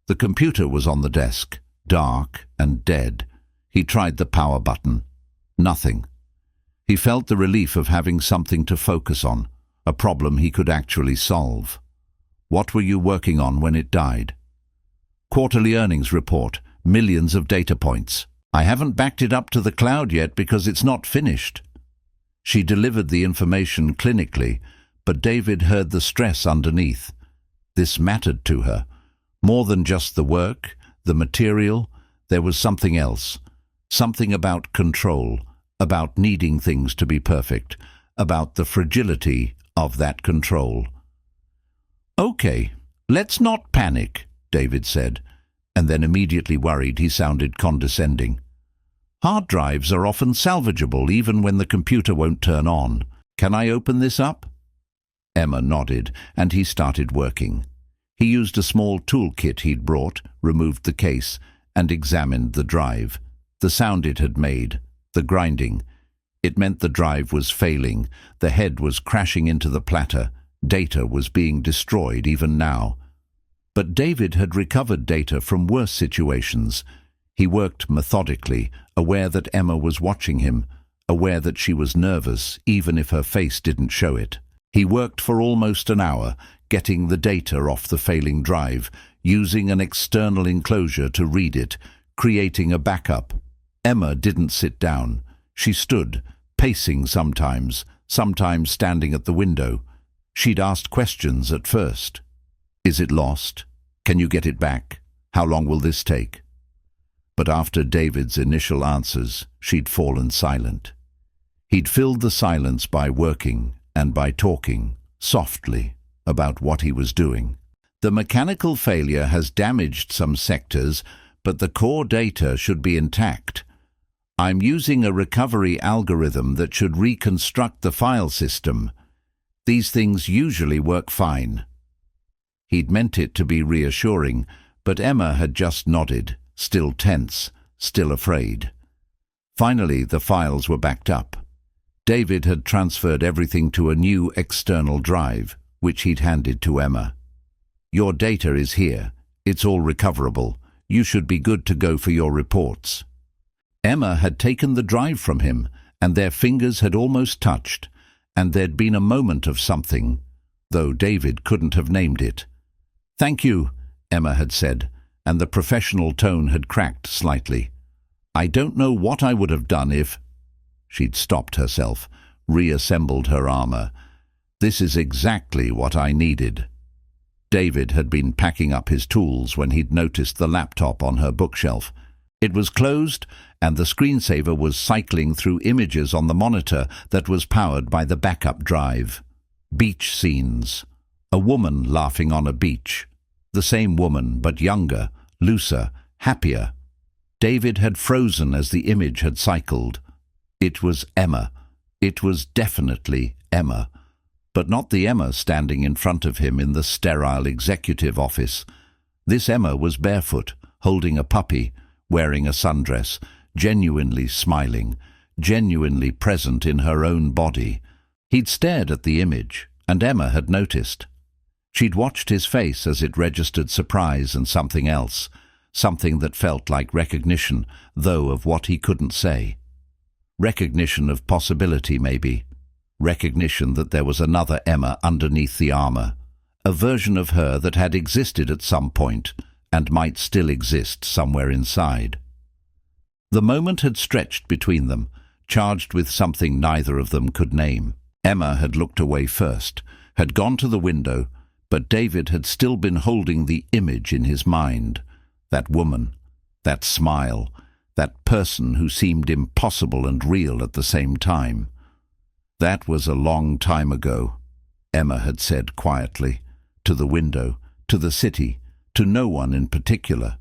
The computer was on the desk, dark and dead. He tried the power button. Nothing. He felt the relief of having something to focus on, a problem he could actually solve. "What were you working on when it died?" "Quarterly earnings report, millions of data points. I haven't backed it up to the cloud yet because it's not finished." She delivered the information clinically, but David heard the stress underneath. This mattered to her. More than just the work, the material, there was something else. Something about control, about needing things to be perfect, about the fragility of that control. "Okay, let's not panic," David said, and then immediately worried he sounded condescending. "Hard drives are often salvageable even when the computer won't turn on. Can I open this up?" Emma nodded, and he started working. He used a small toolkit he'd brought, removed the case, and examined the drive. The sound it had made, the grinding. It meant the drive was failing, the head was crashing into the platter, data was being destroyed even now. But David had recovered data from worse situations. He worked methodically, aware that Emma was watching him, aware that she was nervous, even if her face didn't show it. He worked for almost an hour, getting the data off the failing drive, using an external enclosure to read it, creating a backup. Emma didn't sit down. She stood, pacing sometimes standing at the window. She'd asked questions at first. "Is it lost? Can you get it back? How long will this take?" But after David's initial answers, she'd fallen silent. He'd filled the silence by working and by talking, softly, about what he was doing. The mechanical failure has damaged some sectors, but the core data should be intact. I'm using a recovery algorithm that should reconstruct the file system. These things usually work fine. He'd meant it to be reassuring, but Emma had just nodded, still tense, still afraid. Finally, the files were backed up. David had transferred everything to a new external drive, which he'd handed to Emma. Your data is here. It's all recoverable. You should be good to go for your reports. Emma had taken the drive from him, and their fingers had almost touched, and there'd been a moment of something, though David couldn't have named it. Thank you, Emma had said, and the professional tone had cracked slightly. I don't know what I would have done if... She'd stopped herself, reassembled her armor. This is exactly what I needed. David had been packing up his tools when he'd noticed the laptop on her bookshelf. It was closed, and the screensaver was cycling through images on the monitor that was powered by the backup drive. Beach scenes. A woman laughing on a beach. The same woman, but younger, looser, happier. David had frozen as the image had cycled. It was Emma. It was definitely Emma. But not the Emma standing in front of him in the sterile executive office. This Emma was barefoot, holding a puppy, wearing a sundress, genuinely smiling, genuinely present in her own body. He'd stared at the image, and Emma had noticed. She'd watched his face as it registered surprise and something else, something that felt like recognition, though of what he couldn't say. Recognition of possibility, maybe. Recognition that there was another Emma underneath the armor, a version of her that had existed at some point and might still exist somewhere inside. The moment had stretched between them, charged with something neither of them could name. Emma had looked away first, had gone to the window, but David had still been holding the image in his mind. That woman, that smile, that person who seemed impossible and real at the same time. That was a long time ago, Emma had said quietly, to the window, to the city, to no one in particular.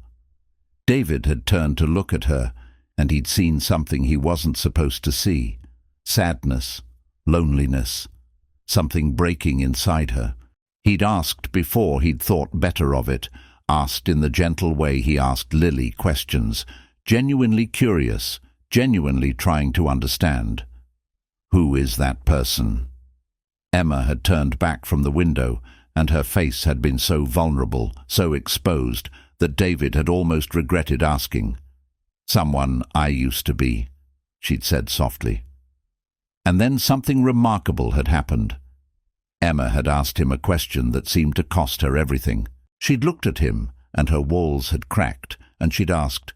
David had turned to look at her, and he'd seen something he wasn't supposed to see. Sadness, loneliness, something breaking inside her. He'd asked before he'd thought better of it, asked in the gentle way he asked Lily questions, genuinely curious, genuinely trying to understand. Who is that person? Emma had turned back from the window, and her face had been so vulnerable, so exposed, that David had almost regretted asking. Someone I used to be, she'd said softly. And then something remarkable had happened. Emma had asked him a question that seemed to cost her everything. She'd looked at him, and her walls had cracked, and she'd asked,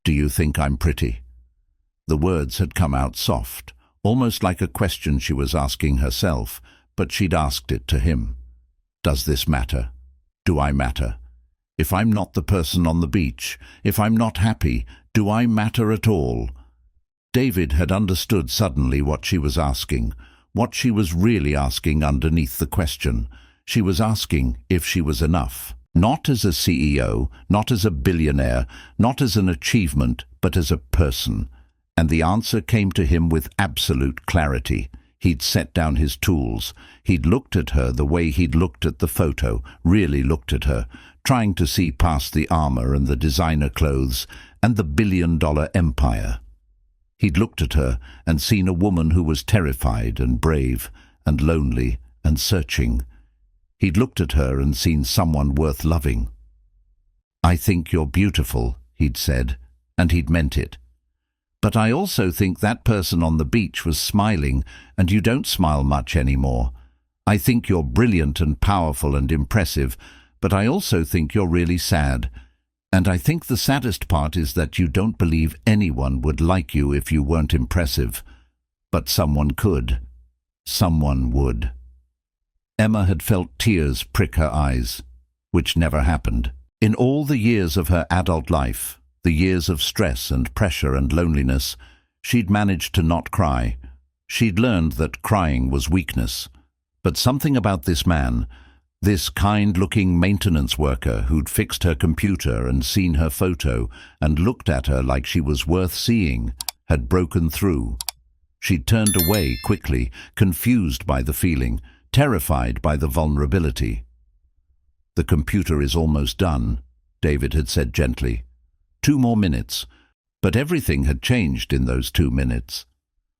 "Do you think I'm pretty?" The words had come out soft, almost like a question she was asking herself, but she'd asked it to him. Does this matter? Do I matter? If I'm not the person on the beach, if I'm not happy, do I matter at all? David had understood suddenly what she was asking, what she was really asking underneath the question. She was asking if she was enough. Not as a CEO, not as a billionaire, not as an achievement, but as a person. And the answer came to him with absolute clarity. He'd set down his tools. He'd looked at her the way he'd looked at the photo, really looked at her, trying to see past the armor and the designer clothes and the billion-dollar empire. He'd looked at her and seen a woman who was terrified and brave and lonely and searching. He'd looked at her and seen someone worth loving. "I think you're beautiful," he'd said, and he'd meant it. "But I also think that person on the beach was smiling, and you don't smile much anymore. I think you're brilliant and powerful and impressive, but I also think you're really sad. And I think the saddest part is that you don't believe anyone would like you if you weren't impressive. But someone could. Someone would." Emma had felt tears prick her eyes, which never happened. In all the years of her adult life, the years of stress and pressure and loneliness, she'd managed to not cry, She'd learned that crying was weakness. But something about this man, this kind-looking maintenance worker who'd fixed her computer and seen her photo and looked at her like she was worth seeing, had broken through. She'd turned away quickly, confused by the feeling, terrified by the vulnerability. "The computer is almost done," David had said gently. 2 more minutes. But everything had changed in those 2 minutes.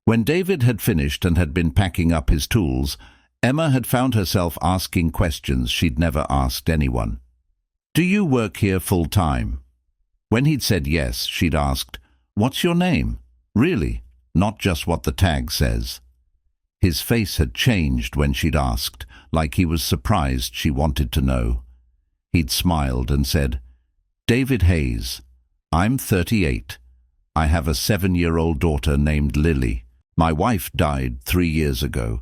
When David had finished and had been packing up his tools, Emma had found herself asking questions she'd never asked anyone. "Do you work here full-time?" When he'd said yes, she'd asked, "What's your name?" Really, not just what the tag says. His face had changed when she'd asked, like he was surprised she wanted to know. He'd smiled and said, "David Hayes. I'm 38. I have a 7-year-old daughter named Lily. My wife died 3 years ago."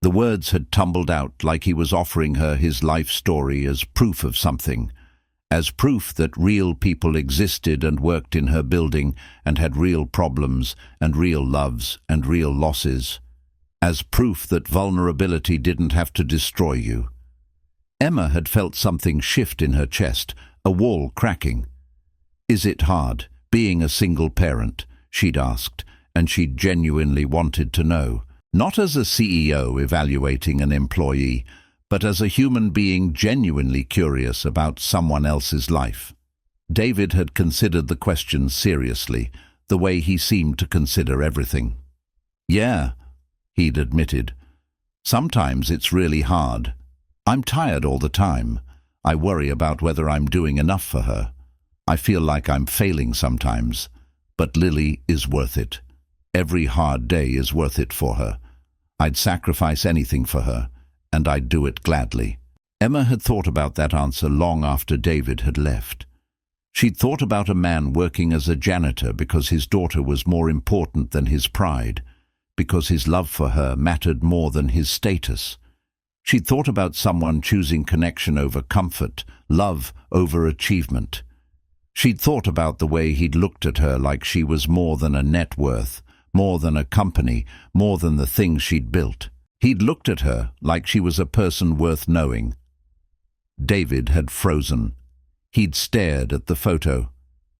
The words had tumbled out like he was offering her his life story as proof of something, as proof that real people existed and worked in her building and had real problems and real loves and real losses, as proof that vulnerability didn't have to destroy you. Emma had felt something shift in her chest, a wall cracking. "Is it hard, being a single parent?" she'd asked, and she genuinely wanted to know. Not as a CEO evaluating an employee, but as a human being genuinely curious about someone else's life. David had considered the question seriously, the way he seemed to consider everything. "Yeah," he'd admitted. "Sometimes it's really hard. I'm tired all the time. I worry about whether I'm doing enough for her. I feel like I'm failing sometimes. But Lily is worth it. Every hard day is worth it for her. I'd sacrifice anything for her, and I'd do it gladly." Emma had thought about that answer long after David had left. She'd thought about a man working as a janitor because his daughter was more important than his pride, because his love for her mattered more than his status. She'd thought about someone choosing connection over comfort, love over achievement. She'd thought about the way he'd looked at her like she was more than a net worth, more than a company, more than the things she'd built. He'd looked at her like she was a person worth knowing. David had frozen. He'd stared at the photo.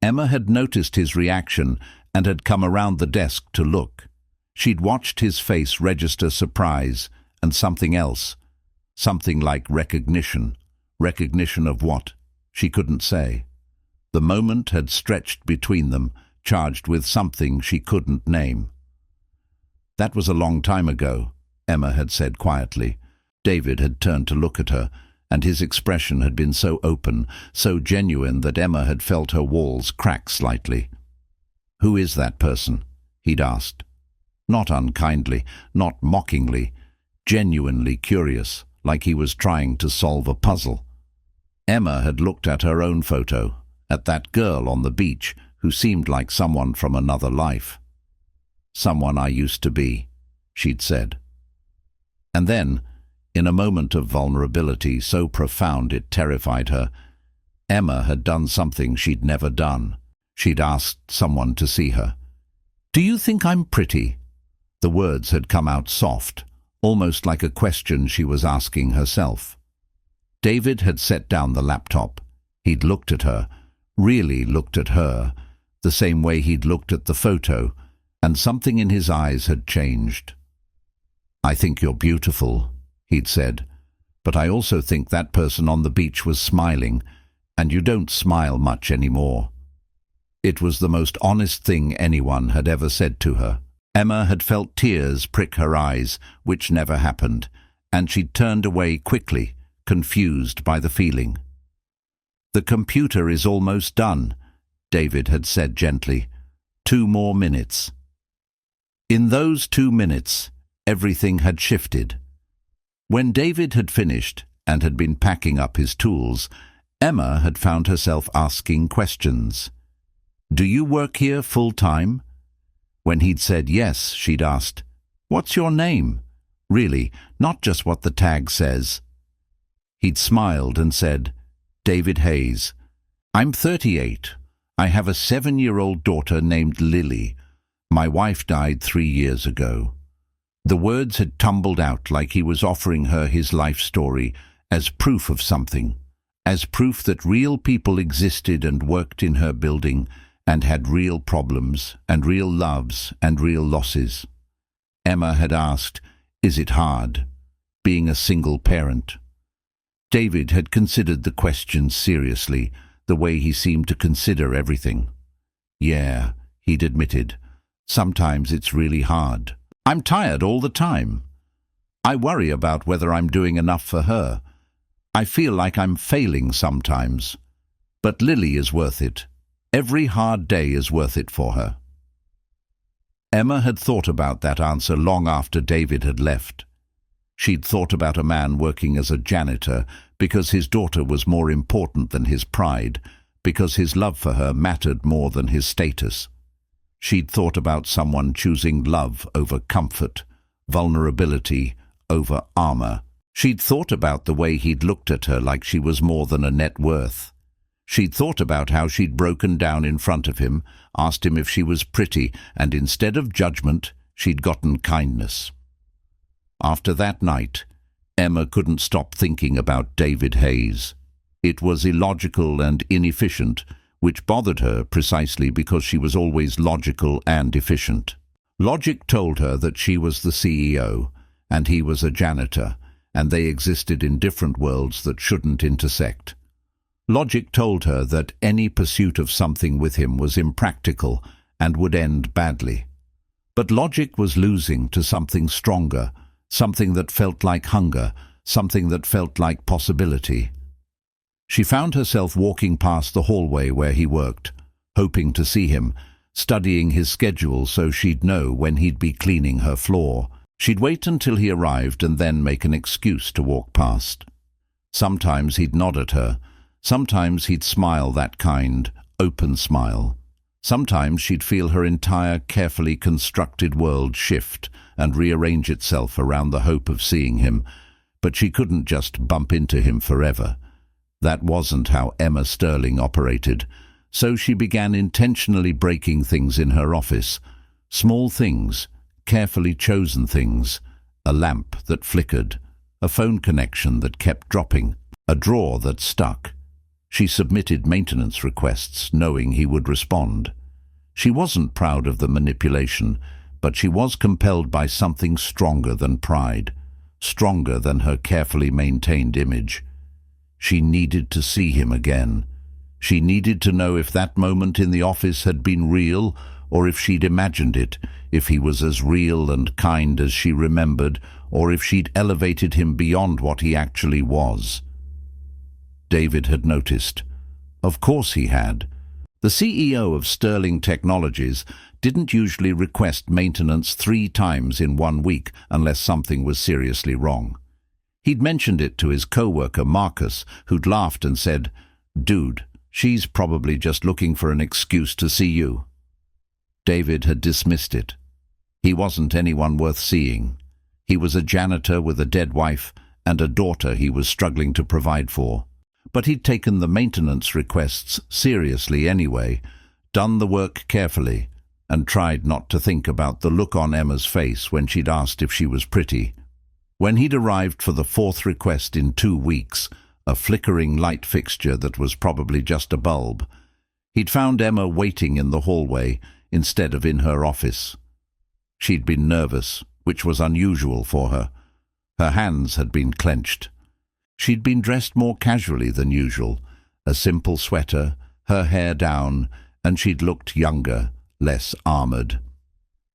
Emma had noticed his reaction and had come around the desk to look. She'd watched his face register surprise and something else, something like recognition. Recognition of what? She couldn't say. The moment had stretched between them, charged with something she couldn't name. "That was a long time ago," Emma had said quietly. David had turned to look at her, and his expression had been so open, so genuine that Emma had felt her walls crack slightly. "Who is that person?" he'd asked. Not unkindly, not mockingly, genuinely curious, like he was trying to solve a puzzle. Emma had looked at her own photo, at that girl on the beach who seemed like someone from another life. "Someone I used to be," she'd said. And then, in a moment of vulnerability so profound it terrified her, Emma had done something she'd never done. She'd asked someone to see her. "Do you think I'm pretty?" The words had come out soft, almost like a question she was asking herself. David had set down the laptop. He'd looked at her, really looked at her, the same way he'd looked at the photo, and something in his eyes had changed. "I think you're beautiful," he'd said, "but I also think that person on the beach was smiling, and you don't smile much anymore." It was the most honest thing anyone had ever said to her. Emma had felt tears prick her eyes, which never happened, and she'd turned away quickly, confused by the feeling. "The computer is almost done," David had said gently. 2 more minutes. In those 2 minutes, everything had shifted. When David had finished and had been packing up his tools, Emma had found herself asking questions. "Do you work here full-time?" When he'd said yes, she'd asked, "What's your name?" Really, not just what the tag says. He'd smiled and said, "David Hayes. I'm 38. I have a 7-year-old daughter named Lily. My wife died 3 years ago." The words had tumbled out like he was offering her his life story as proof of something, as proof that real people existed and worked in her building and had real problems and real loves and real losses. Emma had asked, "Is it hard, being a single parent?" David had considered the question seriously, the way he seemed to consider everything. "Yeah," he'd admitted, "sometimes it's really hard. I'm tired all the time. I worry about whether I'm doing enough for her. I feel like I'm failing sometimes. But Lily is worth it. Every hard day is worth it for her." Emma had thought about that answer long after David had left. She'd thought about a man working as a janitor because his daughter was more important than his pride, because his love for her mattered more than his status. She'd thought about someone choosing love over comfort, vulnerability over armor. She'd thought about the way he'd looked at her like she was more than a net worth. She'd thought about how she'd broken down in front of him, asked him if she was pretty, and instead of judgment, she'd gotten kindness. After that night, Emma couldn't stop thinking about David Hayes. It was illogical and inefficient, which bothered her precisely because she was always logical and efficient. Logic told her that she was the CEO, and he was a janitor, and they existed in different worlds that shouldn't intersect. Logic told her that any pursuit of something with him was impractical and would end badly. But logic was losing to something stronger, something that felt like hunger, something that felt like possibility. She found herself walking past the hallway where he worked, hoping to see him, studying his schedule so she'd know when he'd be cleaning her floor. She'd wait until he arrived and then make an excuse to walk past. Sometimes he'd nod at her. Sometimes he'd smile, that kind, open smile. Sometimes she'd feel her entire carefully constructed world shift and rearrange itself around the hope of seeing him, but she couldn't just bump into him forever. That wasn't how Emma Sterling operated, so she began intentionally breaking things in her office. Small things, carefully chosen things, a lamp that flickered, a phone connection that kept dropping, a drawer that stuck. She submitted maintenance requests, knowing he would respond. She wasn't proud of the manipulation, but she was compelled by something stronger than pride, stronger than her carefully maintained image. She needed to see him again. She needed to know if that moment in the office had been real, or if she'd imagined it, if he was as real and kind as she remembered, or if she'd elevated him beyond what he actually was. David had noticed. Of course he had. The CEO of Sterling Technologies didn't usually request maintenance 3 times in 1 week unless something was seriously wrong. He'd mentioned it to his co-worker Marcus, who'd laughed and said, "Dude, she's probably just looking for an excuse to see you." David had dismissed it. He wasn't anyone worth seeing. He was a janitor with a dead wife and a daughter he was struggling to provide for. But he'd taken the maintenance requests seriously anyway, done the work carefully, and tried not to think about the look on Emma's face when she'd asked if she was pretty. When he'd arrived for the 4th request in 2 weeks, a flickering light fixture that was probably just a bulb, he'd found Emma waiting in the hallway instead of in her office. She'd been nervous, which was unusual for her. Her hands had been clenched. She'd been dressed more casually than usual, a simple sweater, her hair down, and she'd looked younger, less armored.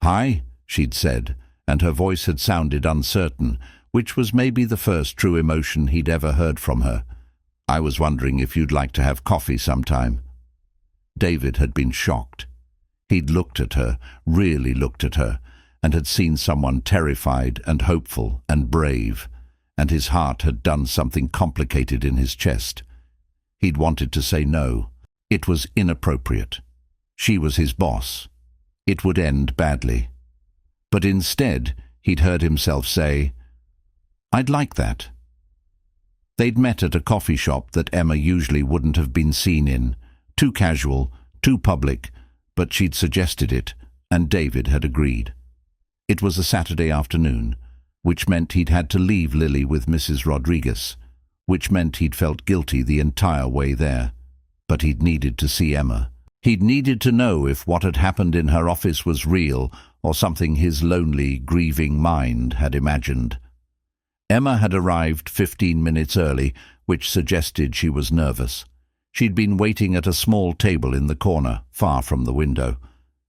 "Hi," she'd said, and her voice had sounded uncertain, which was maybe the first true emotion he'd ever heard from her. "I was wondering if you'd like to have coffee sometime." David had been shocked. He'd looked at her, really looked at her, and had seen someone terrified and hopeful and brave, and his heart had done something complicated in his chest. He'd wanted to say no. It was inappropriate. She was his boss. It would end badly. But instead, he'd heard himself say, "I'd like that." They'd met at a coffee shop that Emma usually wouldn't have been seen in. Too casual, too public, but she'd suggested it, and David had agreed. It was a Saturday afternoon, which meant he'd had to leave Lily with Mrs. Rodriguez, which meant he'd felt guilty the entire way there. But he'd needed to see Emma. He'd needed to know if what had happened in her office was real or something his lonely, grieving mind had imagined. Emma had arrived 15 minutes early, which suggested she was nervous. She'd been waiting at a small table in the corner, far from the window.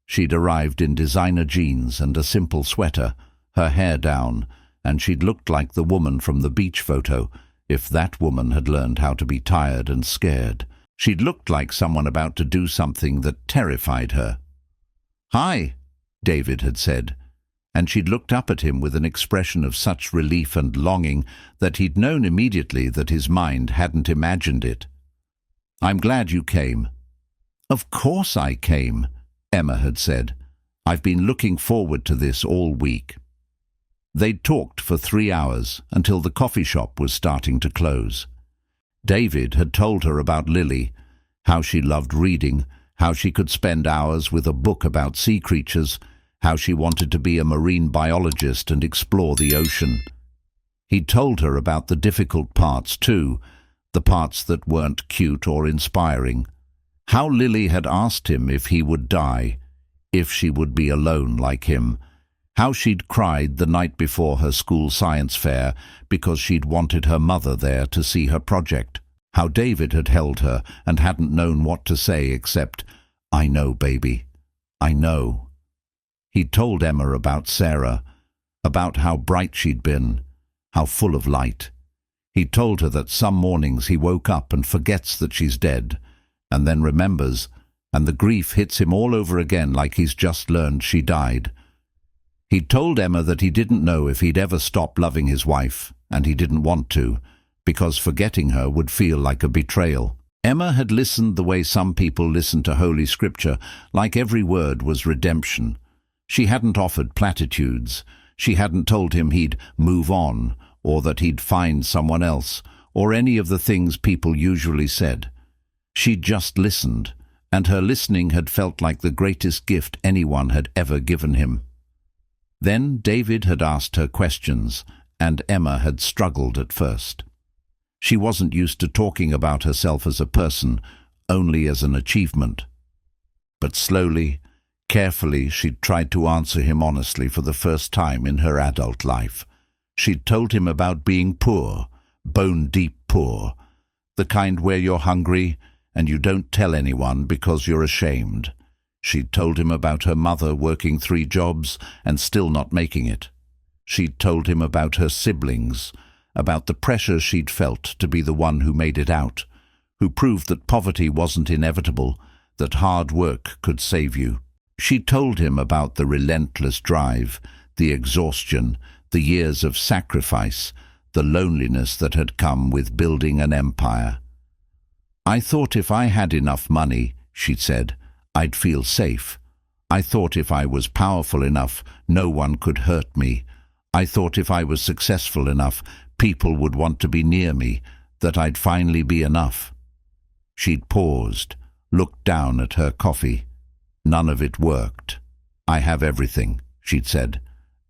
She'd arrived in designer jeans and a simple sweater, her hair down, and she'd looked like the woman from the beach photo, if that woman had learned how to be tired and scared. She'd looked like someone about to do something that terrified her. "Hi," David had said, and she'd looked up at him with an expression of such relief and longing that he'd known immediately that his mind hadn't imagined it. "I'm glad you came." "Of course I came," Emma had said. "I've been looking forward to this all week." They'd talked for 3 hours until the coffee shop was starting to close. David had told her about Lily, how she loved reading, how she could spend hours with a book about sea creatures, how she wanted to be a marine biologist and explore the ocean. He'd told her about the difficult parts too, the parts that weren't cute or inspiring. How Lily had asked him if he would die, if she would be alone like him. How she'd cried the night before her school science fair because she'd wanted her mother there to see her project. How David had held her and hadn't known what to say except, "I know, baby, I know." He'd told Emma about Sarah, about how bright she'd been, how full of light. He'd told her that some mornings he woke up and forgets that she's dead, and then remembers, and the grief hits him all over again like he's just learned she died. He'd told Emma that he didn't know if he'd ever stop loving his wife, and he didn't want to, because forgetting her would feel like a betrayal. Emma had listened the way some people listen to Holy Scripture, like every word was redemption. She hadn't offered platitudes. She hadn't told him he'd move on, or that he'd find someone else, or any of the things people usually said. She'd just listened, and her listening had felt like the greatest gift anyone had ever given him. Then David had asked her questions, and Emma had struggled at first. She wasn't used to talking about herself as a person, only as an achievement. But slowly, carefully, she'd tried to answer him honestly for the first time in her adult life. She'd told him about being poor, bone-deep poor, the kind where you're hungry and you don't tell anyone because you're ashamed. She'd told him about her mother working 3 jobs and still not making it. She'd told him about her siblings, about the pressure she'd felt to be the one who made it out, who proved that poverty wasn't inevitable, that hard work could save you. She'd told him about the relentless drive, the exhaustion, the years of sacrifice, the loneliness that had come with building an empire. "I thought if I had enough money," she'd said, "I'd feel safe. I thought if I was powerful enough, no one could hurt me. I thought if I was successful enough, people would want to be near me, that I'd finally be enough." She'd paused, looked down at her coffee. None of it worked. "I have everything," she'd said,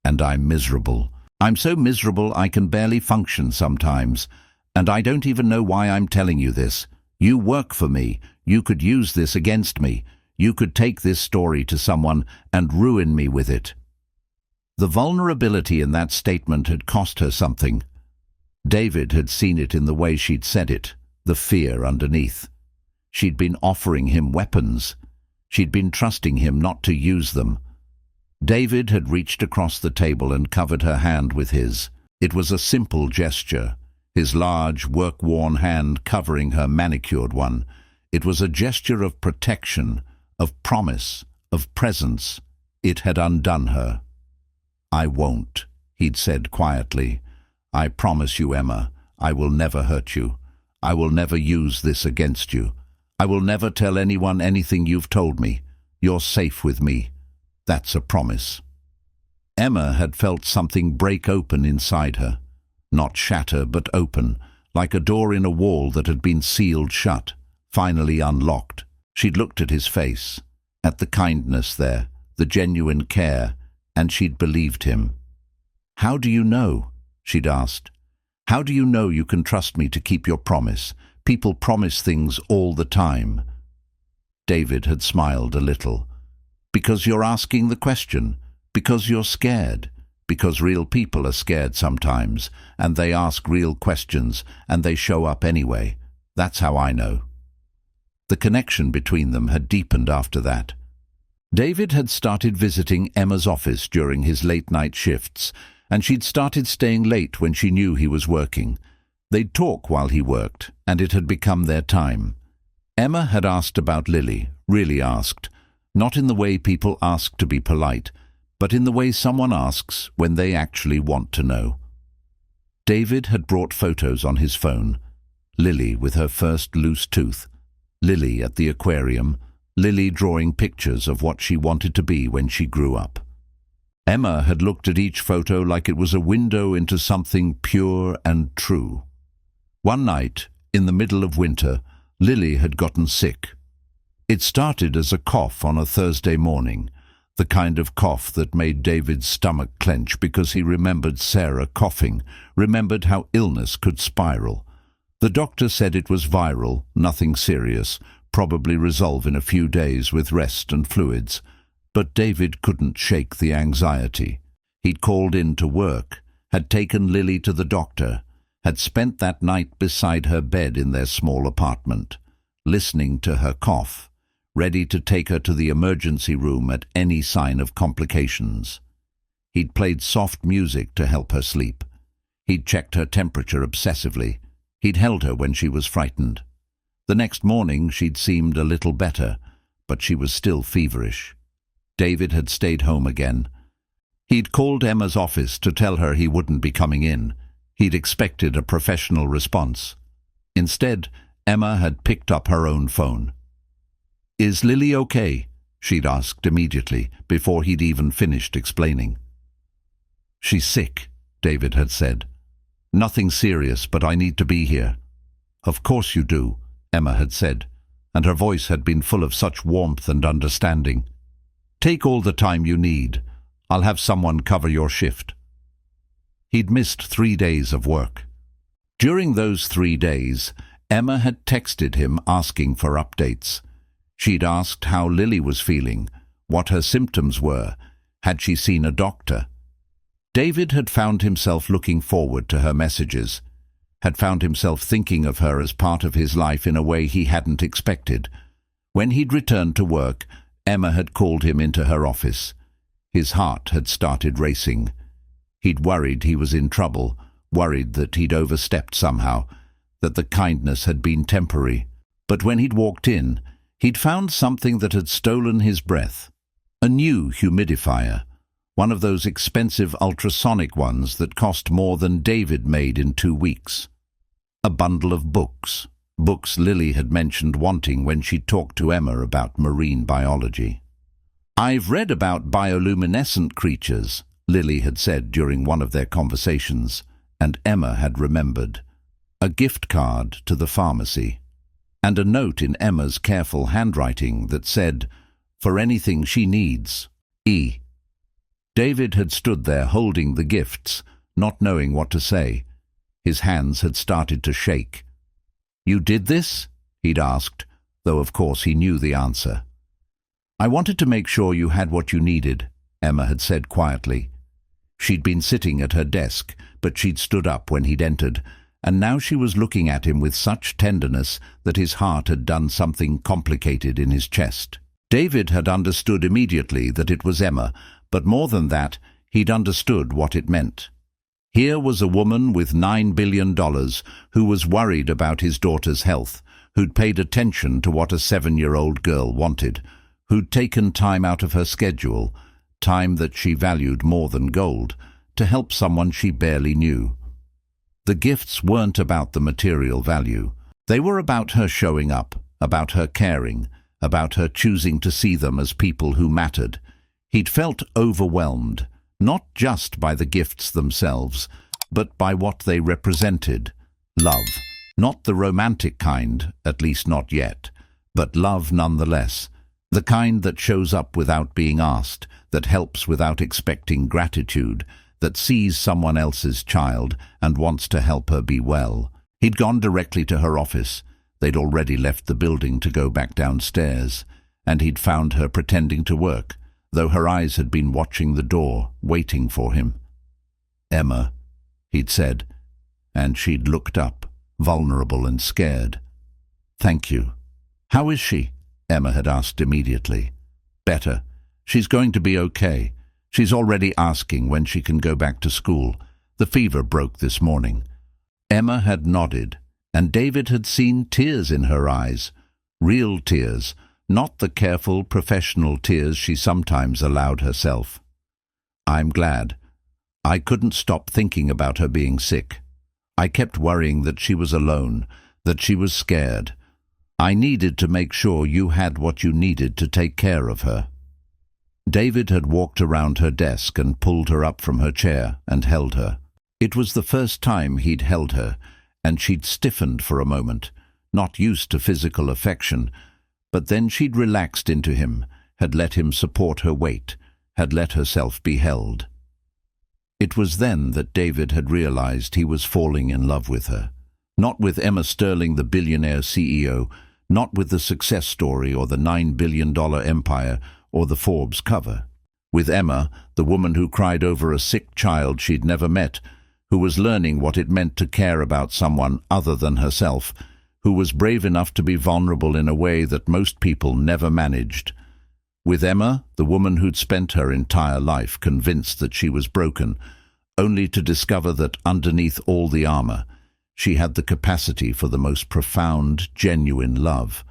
"and I'm miserable. I'm so miserable I can barely function sometimes, and I don't even know why I'm telling you this. You work for me. You could use this against me. You could take this story to someone and ruin me with it." The vulnerability in that statement had cost her something. David had seen it in the way she'd said it, the fear underneath. She'd been offering him weapons. She'd been trusting him not to use them. David had reached across the table and covered her hand with his. It was a simple gesture, his large, work-worn hand covering her manicured one. It was a gesture of protection, of promise, of presence. It had undone her. "I won't," he'd said quietly. "I promise you, Emma, I will never hurt you. I will never use this against you. I will never tell anyone anything you've told me. You're safe with me. That's a promise." Emma had felt something break open inside her. Not shatter, but open, like a door in a wall that had been sealed shut, finally unlocked. She'd looked at his face, at the kindness there, the genuine care, and she'd believed him. "How do you know?" she'd asked. "How do you know you can trust me to keep your promise? People promise things all the time." David had smiled a little. "Because you're asking the question. Because you're scared. Because real people are scared sometimes, and they ask real questions, and they show up anyway. That's how I know." The connection between them had deepened after that. David had started visiting Emma's office during his late-night shifts, and she'd started staying late when she knew he was working. They'd talk while he worked, and it had become their time. Emma had asked about Lily, really asked, not in the way people ask to be polite, but in the way someone asks when they actually want to know. David had brought photos on his phone. Lily with her first loose tooth, Lily at the aquarium, Lily drawing pictures of what she wanted to be when she grew up. Emma had looked at each photo like it was a window into something pure and true. One night, in the middle of winter, Lily had gotten sick. It started as a cough on a Thursday morning, the kind of cough that made David's stomach clench because he remembered Sarah coughing, remembered how illness could spiral. The doctor said it was viral, nothing serious, probably resolve in a few days with rest and fluids. But David couldn't shake the anxiety. He'd called in to work, had taken Lily to the doctor, had spent that night beside her bed in their small apartment, listening to her cough, ready to take her to the emergency room at any sign of complications. He'd played soft music to help her sleep. He'd checked her temperature obsessively. He'd held her when she was frightened. The next morning she'd seemed a little better, but she was still feverish. David had stayed home again. He'd called Emma's office to tell her he wouldn't be coming in. He'd expected a professional response. Instead, Emma had picked up her own phone. "Is Lily okay?" she'd asked immediately, before he'd even finished explaining. "She's sick," David had said. "Nothing serious, but I need to be here." "Of course you do," Emma had said, and her voice had been full of such warmth and understanding. "Take all the time you need. I'll have someone cover your shift." He'd missed 3 days of work. During those 3 days, Emma had texted him asking for updates. She'd asked how Lily was feeling, what her symptoms were, had she seen a doctor. David had found himself looking forward to her messages, had found himself thinking of her as part of his life in a way he hadn't expected. When he'd returned to work, Emma had called him into her office. His heart had started racing. He'd worried he was in trouble, worried that he'd overstepped somehow, that the kindness had been temporary. But when he'd walked in, he'd found something that had stolen his breath. A new humidifier, one of those expensive ultrasonic ones that cost more than David made in 2 weeks. A bundle of books. Books Lily had mentioned wanting when she talked to Emma about marine biology. "I've read about bioluminescent creatures," Lily had said during one of their conversations, and Emma had remembered. A gift card to the pharmacy, and a note in Emma's careful handwriting that said, "For anything she needs, E." David had stood there holding the gifts, not knowing what to say. His hands had started to shake. "You did this?" he'd asked, though of course he knew the answer. "I wanted to make sure you had what you needed," Emma had said quietly. She'd been sitting at her desk, but she'd stood up when he'd entered, and now she was looking at him with such tenderness that his heart had done something complicated in his chest. David had understood immediately that it was Emma, but more than that, he'd understood what it meant. Here was a woman with $9 billion who was worried about his daughter's health, who'd paid attention to what a 7-year-old girl wanted, who'd taken time out of her schedule, time that she valued more than gold, to help someone she barely knew. The gifts weren't about the material value. They were about her showing up, about her caring, about her choosing to see them as people who mattered. He'd felt overwhelmed, not just by the gifts themselves, but by what they represented. Love, not the romantic kind, at least not yet, but love nonetheless, the kind that shows up without being asked, that helps without expecting gratitude, that sees someone else's child and wants to help her be well. He'd gone directly to her office. They'd already left the building to go back downstairs, and he'd found her pretending to work, though her eyes had been watching the door, waiting for him. "Emma," he'd said, and she'd looked up, vulnerable and scared. "Thank you." "How is she?" Emma had asked immediately. "Better. She's going to be okay. She's already asking when she can go back to school. The fever broke this morning." Emma had nodded, and David had seen tears in her eyes. Real tears, not the careful, professional tears she sometimes allowed herself. "I'm glad. I couldn't stop thinking about her being sick. I kept worrying that she was alone, that she was scared. I needed to make sure you had what you needed to take care of her." David had walked around her desk and pulled her up from her chair and held her. It was the first time he'd held her, and she'd stiffened for a moment, not used to physical affection, but then she'd relaxed into him, had let him support her weight, had let herself be held. It was then that David had realized he was falling in love with her. Not with Emma Sterling, the billionaire CEO, not with the success story or the $9 billion empire or the Forbes cover. With Emma, the woman who cried over a sick child she'd never met, who was learning what it meant to care about someone other than herself, who was brave enough to be vulnerable in a way that most people never managed. With Emma, the woman who'd spent her entire life convinced that she was broken, only to discover that underneath all the armor, she had the capacity for the most profound, genuine love.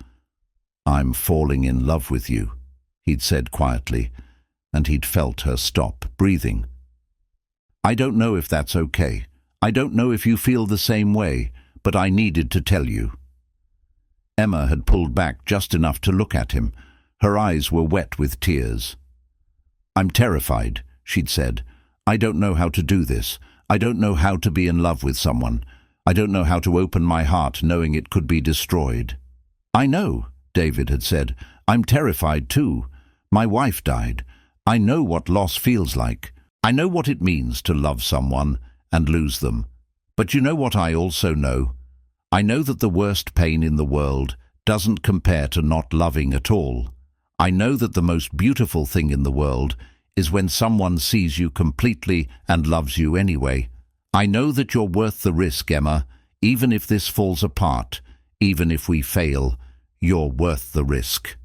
"I'm falling in love with you," he'd said quietly, and he'd felt her stop breathing. "I don't know if that's okay. I don't know if you feel the same way, but I needed to tell you." Emma had pulled back just enough to look at him. Her eyes were wet with tears. "I'm terrified," she'd said. "I don't know how to do this. I don't know how to be in love with someone. I don't know how to open my heart knowing it could be destroyed." "I know," David had said. "I'm terrified too. My wife died. I know what loss feels like. I know what it means to love someone and lose them. But you know what I also know? I know that the worst pain in the world doesn't compare to not loving at all. I know that the most beautiful thing in the world is when someone sees you completely and loves you anyway. I know that you're worth the risk, Emma. Even if this falls apart, even if we fail, you're worth the risk."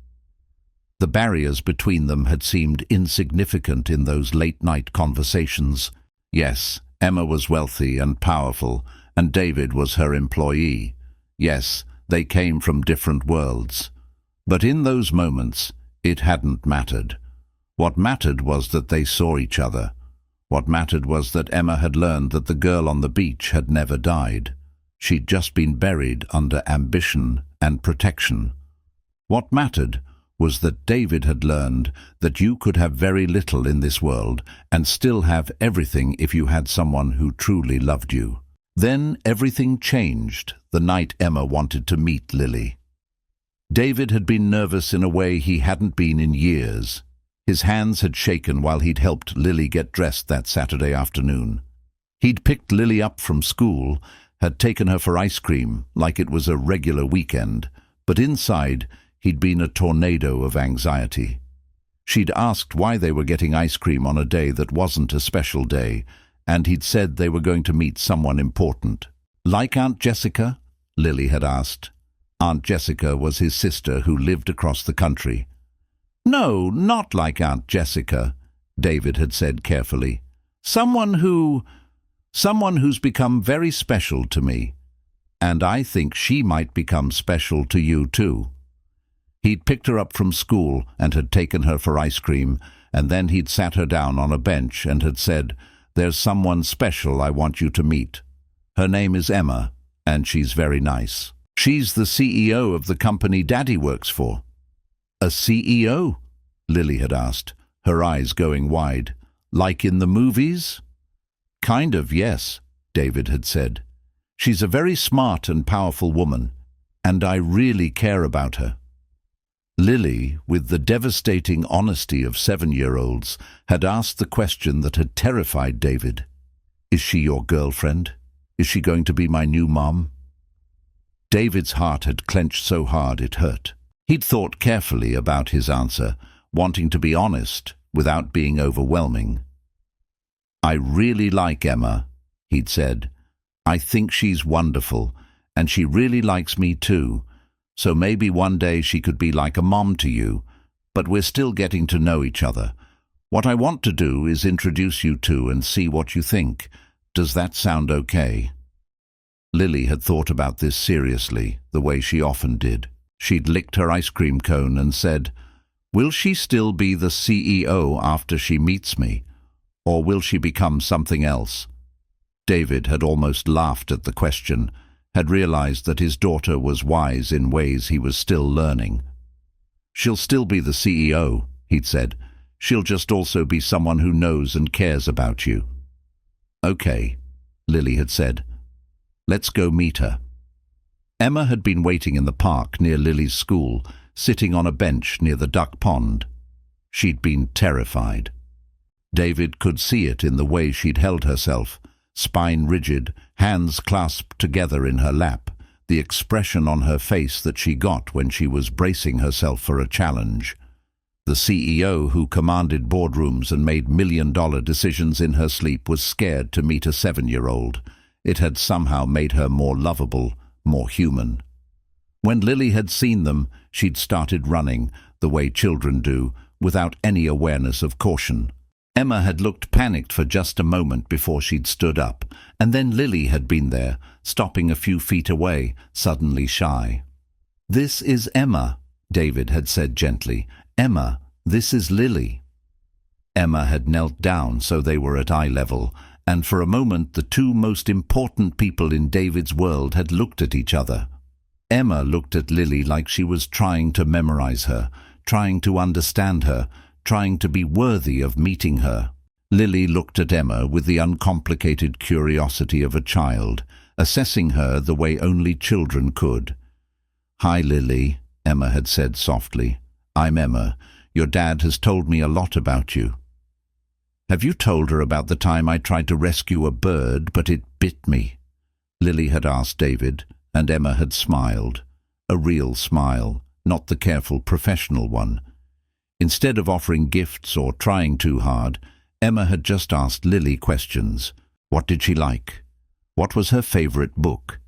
The barriers between them had seemed insignificant in those late-night conversations. Yes, Emma was wealthy and powerful, and David was her employee. Yes, they came from different worlds. But in those moments, it hadn't mattered. What mattered was that they saw each other. What mattered was that Emma had learned that the girl on the beach had never died. She'd just been buried under ambition and protection. What mattered was that David had learned that you could have very little in this world and still have everything if you had someone who truly loved you. Then everything changed the night Emma wanted to meet Lily. David had been nervous in a way he hadn't been in years. His hands had shaken while he'd helped Lily get dressed that Saturday afternoon. He'd picked Lily up from school, had taken her for ice cream like it was a regular weekend, but inside he'd been a tornado of anxiety. She'd asked why they were getting ice cream on a day that wasn't a special day, and he'd said they were going to meet someone important. "Like Aunt Jessica?" Lily had asked. Aunt Jessica was his sister who lived across the country. "No, not like Aunt Jessica," David had said carefully. Someone who's become very special to me. And I think she might become special to you too." He'd picked her up from school and had taken her for ice cream, and then he'd sat her down on a bench and had said, "There's someone special I want you to meet. Her name is Emma, and she's very nice. She's the CEO of the company Daddy works for." "A CEO?" Lily had asked, her eyes going wide. "Like in the movies?" "Kind of, yes," David had said. "She's a very smart and powerful woman, and I really care about her." Lily, with the devastating honesty of 7-year-olds, had asked the question that had terrified David. "Is she your girlfriend? Is she going to be my new mom?" David's heart had clenched so hard it hurt. He'd thought carefully about his answer, wanting to be honest without being overwhelming. "I really like Emma," he'd said. "I think she's wonderful, and she really likes me too. So maybe one day she could be like a mom to you, but we're still getting to know each other. What I want to do is introduce you two and see what you think. Does that sound okay?" Lily had thought about this seriously, the way she often did. She'd licked her ice cream cone and said, "Will she still be the CEO after she meets me? Or will she become something else?" David had almost laughed at the question, had realized that his daughter was wise in ways he was still learning. "She'll still be the CEO," he'd said. "She'll just also be someone who knows and cares about you." "Okay," Lily had said. "Let's go meet her." Emma had been waiting in the park near Lily's school, sitting on a bench near the duck pond. She'd been terrified. David could see it in the way she'd held herself, spine rigid, hands clasped together in her lap, the expression on her face that she got when she was bracing herself for a challenge. The CEO who commanded boardrooms and made million-dollar decisions in her sleep was scared to meet a 7-year-old. It had somehow made her more lovable, more human. When Lily had seen them, she'd started running, the way children do, without any awareness of caution. Emma had looked panicked for just a moment before she'd stood up, and then Lily had been there, stopping a few feet away, suddenly shy. "This is Emma," David had said gently. "Emma, this is Lily." Emma had knelt down so they were at eye level, and for a moment the two most important people in David's world had looked at each other. Emma looked at Lily like she was trying to memorize her, trying to understand her, trying to be worthy of meeting her. Lily looked at Emma with the uncomplicated curiosity of a child, assessing her the way only children could. "Hi, Lily," Emma had said softly. "I'm Emma. Your dad has told me a lot about you." "Have you told her about the time I tried to rescue a bird, but it bit me?" Lily had asked David, and Emma had smiled. A real smile, not the careful professional one. Instead of offering gifts or trying too hard, Emma had just asked Lily questions. What did she like? What was her favorite book?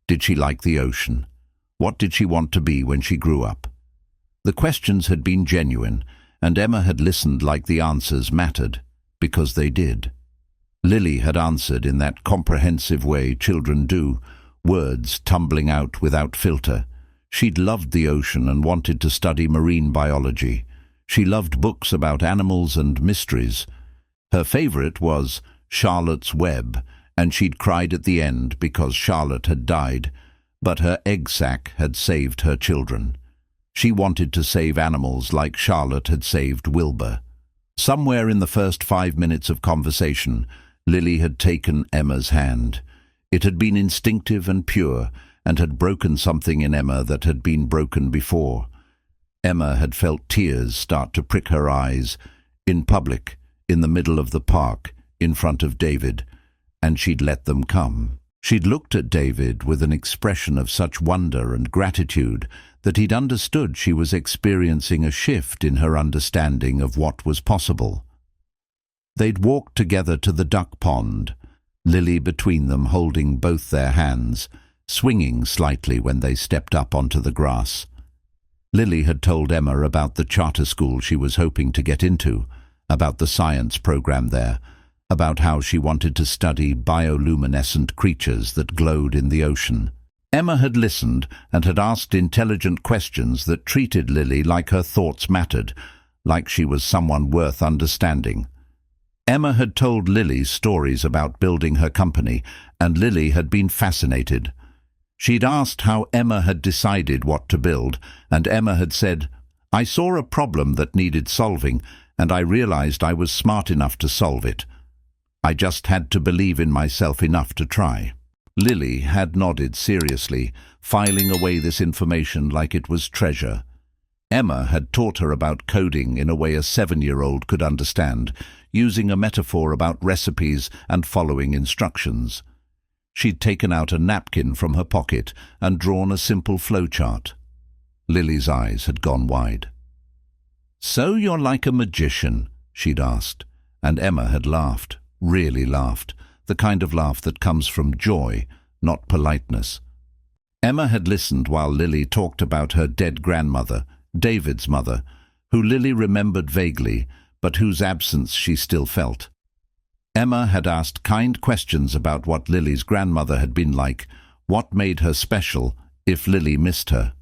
Did she like the ocean? What did she want to be when she grew up? The questions had been genuine, and Emma had listened like the answers mattered, because they did. Lily had answered in that comprehensive way children do, words tumbling out without filter. She'd loved the ocean and wanted to study marine biology. She loved books about animals and mysteries. Her favorite was Charlotte's Web, and she'd cried at the end because Charlotte had died, but her egg sac had saved her children. She wanted to save animals like Charlotte had saved Wilbur. Somewhere in the first 5 minutes of conversation, Lily had taken Emma's hand. It had been instinctive and pure, and had broken something in Emma that had been broken before. Emma had felt tears start to prick her eyes, in public, in the middle of the park, in front of David, and she'd let them come. She'd looked at David with an expression of such wonder and gratitude that he'd understood she was experiencing a shift in her understanding of what was possible. They'd walked together to the duck pond, Lily between them holding both their hands, swinging slightly when they stepped up onto the grass. Lily had told Emma about the charter school she was hoping to get into, about the science program there, about how she wanted to study bioluminescent creatures that glowed in the ocean. Emma had listened and had asked intelligent questions that treated Lily like her thoughts mattered, like she was someone worth understanding. Emma had told Lily stories about building her company, and Lily had been fascinated. She'd asked how Emma had decided what to build, and Emma had said, "I saw a problem that needed solving, and I realized I was smart enough to solve it. I just had to believe in myself enough to try." Lily had nodded seriously, filing away this information like it was treasure. Emma had taught her about coding in a way a 7-year-old could understand, using a metaphor about recipes and following instructions. She'd taken out a napkin from her pocket and drawn a simple flowchart. Lily's eyes had gone wide. "So you're like a magician?" she'd asked, and Emma had laughed, really laughed, the kind of laugh that comes from joy, not politeness. Emma had listened while Lily talked about her dead grandmother, David's mother, who Lily remembered vaguely, but whose absence she still felt. Emma had asked kind questions about what Lily's grandmother had been like, what made her special, if Lily missed her.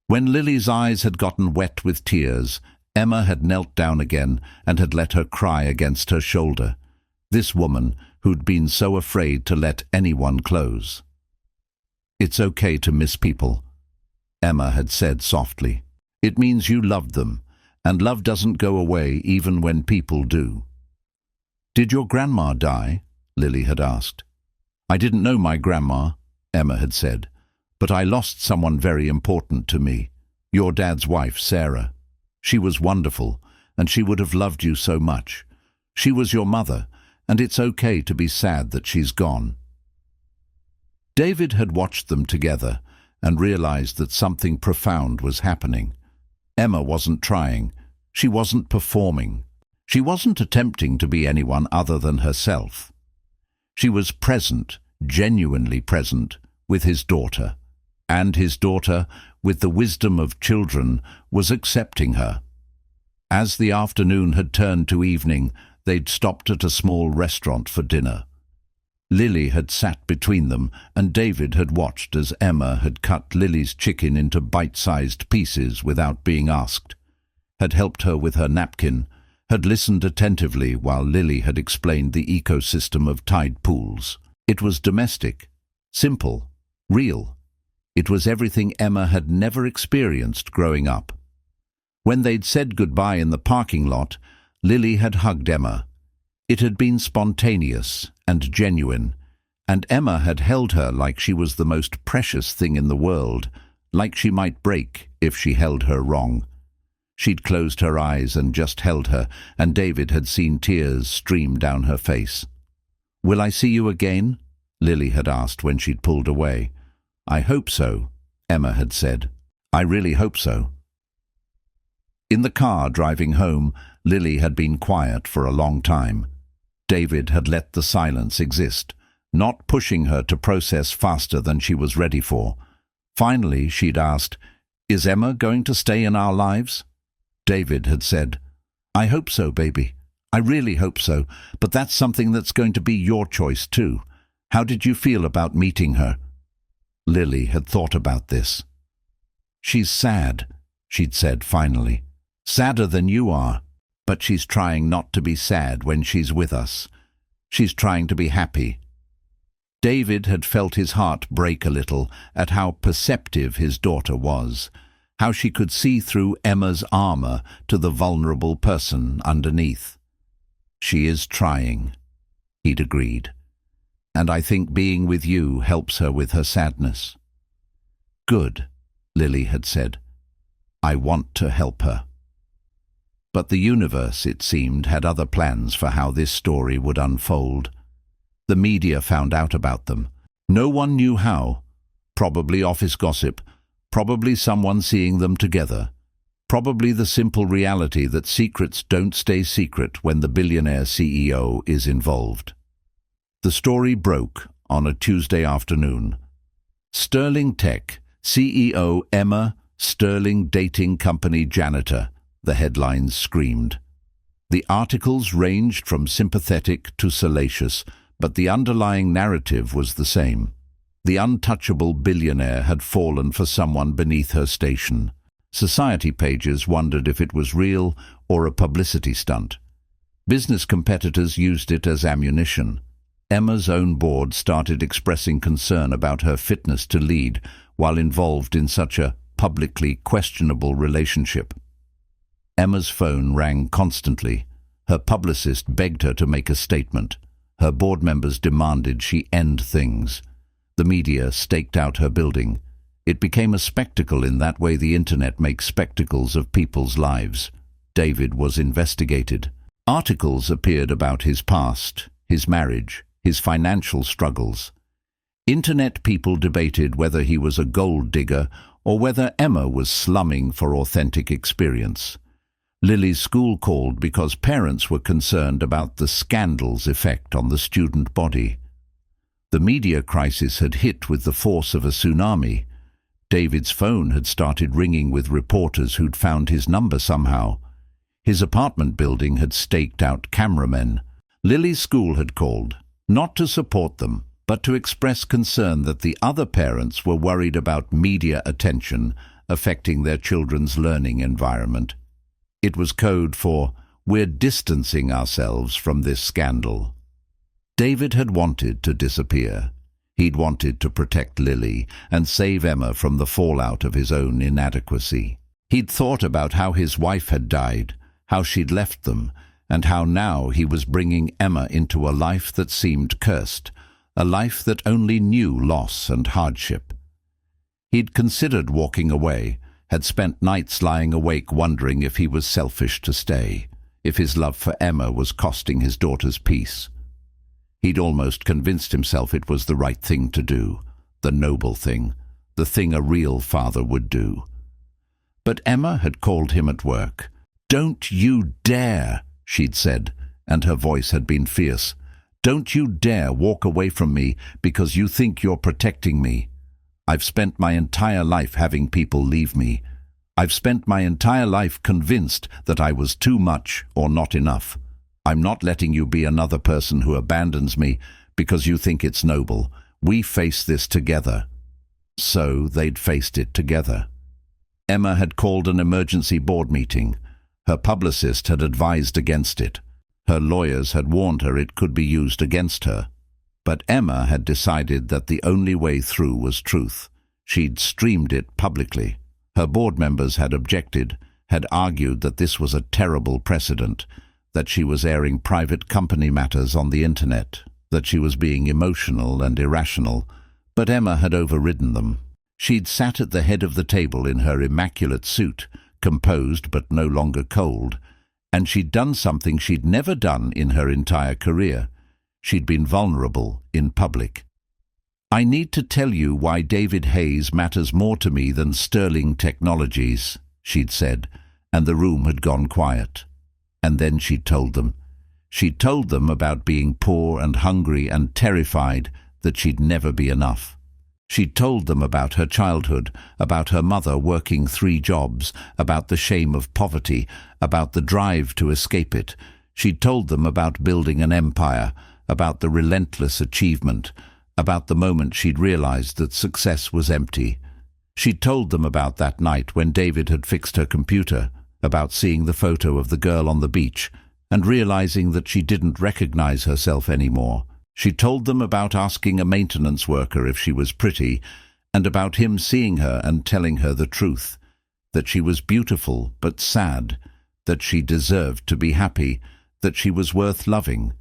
When Lily's eyes had gotten wet with tears, Emma had knelt down again and had let her cry against her shoulder. This woman who'd been so afraid to let anyone close. "It's okay to miss people," Emma had said softly. "It means you loved them, and love doesn't go away even when people do." "Did your grandma die?" Lily had asked. "I didn't know my grandma," Emma had said, "but I lost someone very important to me, your dad's wife, Sarah. She was wonderful, and she would have loved you so much. She was your mother, and it's okay to be sad that she's gone." David had watched them together and realized that something profound was happening. Emma wasn't trying. She wasn't performing. She wasn't attempting to be anyone other than herself. She was present, genuinely present, with his daughter. And his daughter, with the wisdom of children, was accepting her. As the afternoon had turned to evening, they'd stopped at a small restaurant for dinner. Lily had sat between them, and David had watched as Emma had cut Lily's chicken into bite-sized pieces without being asked, had helped her with her napkin, had listened attentively while Lily had explained the ecosystem of tide pools. It was domestic, simple, real. It was everything Emma had never experienced growing up. When they'd said goodbye in the parking lot, Lily had hugged Emma. It had been spontaneous and genuine, and Emma had held her like she was the most precious thing in the world, like she might break if she held her wrong. She'd closed her eyes and just held her, and David had seen tears stream down her face. "Will I see you again?" Lily had asked when she'd pulled away. "I hope so," Emma had said. "I really hope so." In the car driving home, Lily had been quiet for a long time. David had let the silence exist, not pushing her to process faster than she was ready for. Finally, she'd asked, "Is Emma going to stay in our lives?" David had said, "I hope so, baby. I really hope so, but that's something that's going to be your choice too. How did you feel about meeting her?" Lily had thought about this. "She's sad," she'd said finally. "Sadder than you are. But she's trying not to be sad when she's with us. She's trying to be happy." David had felt his heart break a little at how perceptive his daughter was, how she could see through Emma's armor to the vulnerable person underneath. "She is trying," he'd agreed. "And I think being with you helps her with her sadness." "Good," Lily had said. "I want to help her." But the universe, it seemed, had other plans for how this story would unfold. The media found out about them. No one knew how. Probably office gossip. Probably someone seeing them together. Probably the simple reality that secrets don't stay secret when the billionaire CEO is involved. The story broke on a Tuesday afternoon. Sterling Tech, CEO Emma, Sterling Dating Company Janitor, the headlines screamed. The articles ranged from sympathetic to salacious, but the underlying narrative was the same. The untouchable billionaire had fallen for someone beneath her station. Society pages wondered if it was real or a publicity stunt. Business competitors used it as ammunition. Emma's own board started expressing concern about her fitness to lead while involved in such a publicly questionable relationship. Emma's phone rang constantly. Her publicist begged her to make a statement. Her board members demanded she end things. The media staked out her building. It became a spectacle in that way the internet makes spectacles of people's lives. David was investigated. Articles appeared about his past, his marriage, his financial struggles. Internet people debated whether he was a gold digger or whether Emma was slumming for authentic experience. Lily's school called because parents were concerned about the scandal's effect on the student body. The media crisis had hit with the force of a tsunami. David's phone had started ringing with reporters who'd found his number somehow. His apartment building had staked out cameramen. Lily's school had called, not to support them, but to express concern that the other parents were worried about media attention affecting their children's learning environment. It was code for, "We're distancing ourselves from this scandal." David had wanted to disappear. He'd wanted to protect Lily and save Emma from the fallout of his own inadequacy. He'd thought about how his wife had died, how she'd left them, and how now he was bringing Emma into a life that seemed cursed, a life that only knew loss and hardship. He'd considered walking away, had spent nights lying awake wondering if he was selfish to stay, if his love for Emma was costing his daughter's peace. He'd almost convinced himself it was the right thing to do, the noble thing, the thing a real father would do. But Emma had called him at work. "Don't you dare," she'd said, and her voice had been fierce. "Don't you dare walk away from me because you think you're protecting me. I've spent my entire life having people leave me. I've spent my entire life convinced that I was too much or not enough. I'm not letting you be another person who abandons me because you think it's noble. We face this together." So they'd faced it together. Emma had called an emergency board meeting. Her publicist had advised against it. Her lawyers had warned her it could be used against her. But Emma had decided that the only way through was truth. She'd streamed it publicly. Her board members had objected, had argued that this was a terrible precedent, that she was airing private company matters on the internet, that she was being emotional and irrational, but Emma had overridden them. She'd sat at the head of the table in her immaculate suit, composed but no longer cold, and she'd done something she'd never done in her entire career. She'd been vulnerable in public. "I need to tell you why David Hayes matters more to me than sterling technologies," she'd said, and the room had gone quiet. And then she'd told them. She'd told them about being poor and hungry and terrified that she'd never be enough. She'd told them about her childhood, about her mother working 3 jobs, about the shame of poverty, about the drive to escape it. She'd told them about building an empire, about the relentless achievement, about the moment she'd realized that success was empty. She'd told them about that night when David had fixed her computer, about seeing the photo of the girl on the beach and realizing that she didn't recognize herself anymore. She told them about asking a maintenance worker if she was pretty, and about him seeing her and telling her the truth, that she was beautiful but sad, that she deserved to be happy, that she was worth loving.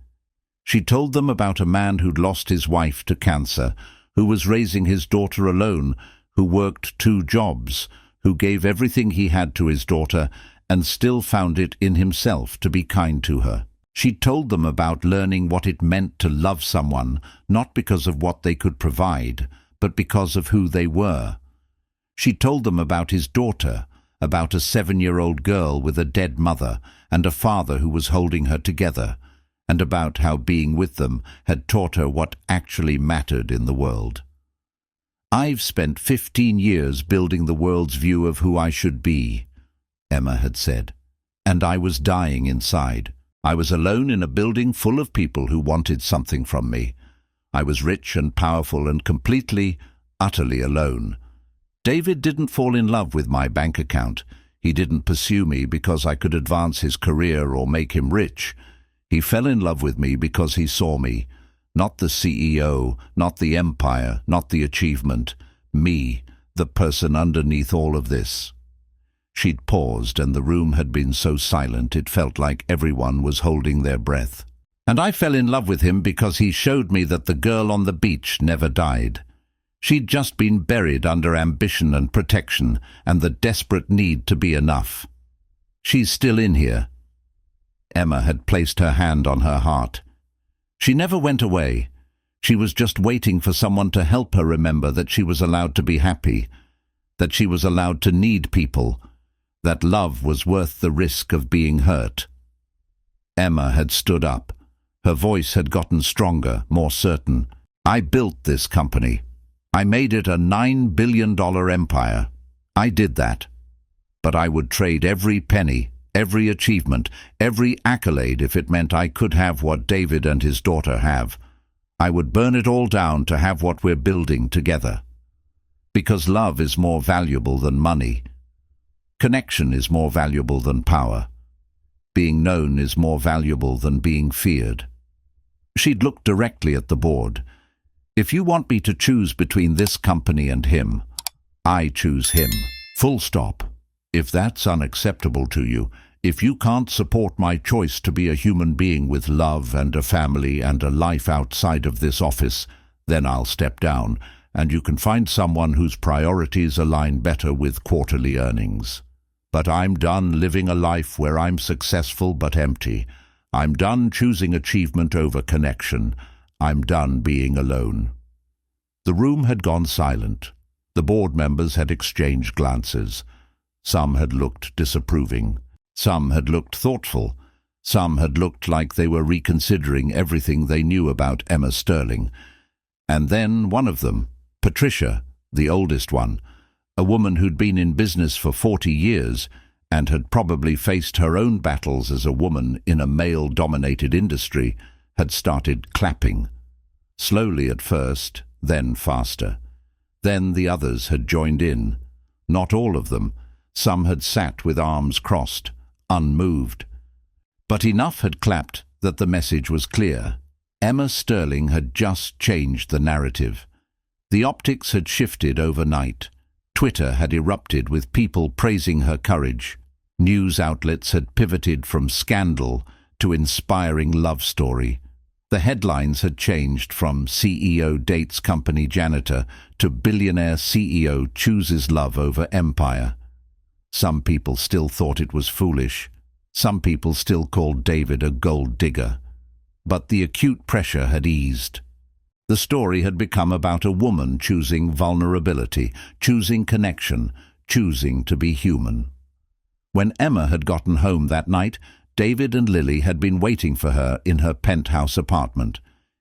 She told them about a man who'd lost his wife to cancer, who was raising his daughter alone, who worked 2 jobs, who gave everything he had to his daughter and still found it in himself to be kind to her. She told them about learning what it meant to love someone, not because of what they could provide, but because of who they were. She told them about his daughter, about a 7-year-old girl with a dead mother and a father who was holding her together, and about how being with them had taught her what actually mattered in the world. "I've spent 15 years building the world's view of who I should be," Emma had said, "and I was dying inside. I was alone in a building full of people who wanted something from me. I was rich and powerful and completely, utterly alone. David didn't fall in love with my bank account. He didn't pursue me because I could advance his career or make him rich. He fell in love with me because he saw me, not the CEO, not the empire, not the achievement. Me, the person underneath all of this." She'd paused, and the room had been so silent it felt like everyone was holding their breath. "And I fell in love with him because he showed me that the girl on the beach never died." She'd just been buried under ambition and protection and the desperate need to be enough. She's still in here. Emma had placed her hand on her heart. She never went away. She was just waiting for someone to help her remember that she was allowed to be happy, that she was allowed to need people, that love was worth the risk of being hurt. Emma had stood up. Her voice had gotten stronger, more certain. I built this company. I made it a $9 billion empire. I did that. But I would trade every penny, every achievement, every accolade if it meant I could have what David and his daughter have. I would burn it all down to have what we're building together. Because love is more valuable than money. Connection is more valuable than power. Being known is more valuable than being feared. She'd looked directly at the board. If you want me to choose between this company and him, I choose him. Full stop. If that's unacceptable to you, if you can't support my choice to be a human being with love and a family and a life outside of this office, then I'll step down, and you can find someone whose priorities align better with quarterly earnings. But I'm done living a life where I'm successful but empty. I'm done choosing achievement over connection. I'm done being alone. The room had gone silent. The board members had exchanged glances. Some had looked disapproving. Some had looked thoughtful. Some had looked like they were reconsidering everything they knew about Emma Sterling. And then one of them, Patricia, the oldest one, a woman who'd been in business for 40 years and had probably faced her own battles as a woman in a male-dominated industry, had started clapping. Slowly at first, then faster. Then the others had joined in. Not all of them. Some had sat with arms crossed, unmoved. But enough had clapped that the message was clear. Emma Sterling had just changed the narrative. The optics had shifted overnight. Twitter had erupted with people praising her courage. News outlets had pivoted from scandal to inspiring love story. The headlines had changed from CEO dates company janitor to billionaire CEO chooses love over empire. Some people still thought it was foolish. Some people still called David a gold digger. But the acute pressure had eased. The story had become about a woman choosing vulnerability, choosing connection, choosing to be human. When Emma had gotten home that night, David and Lily had been waiting for her in her penthouse apartment.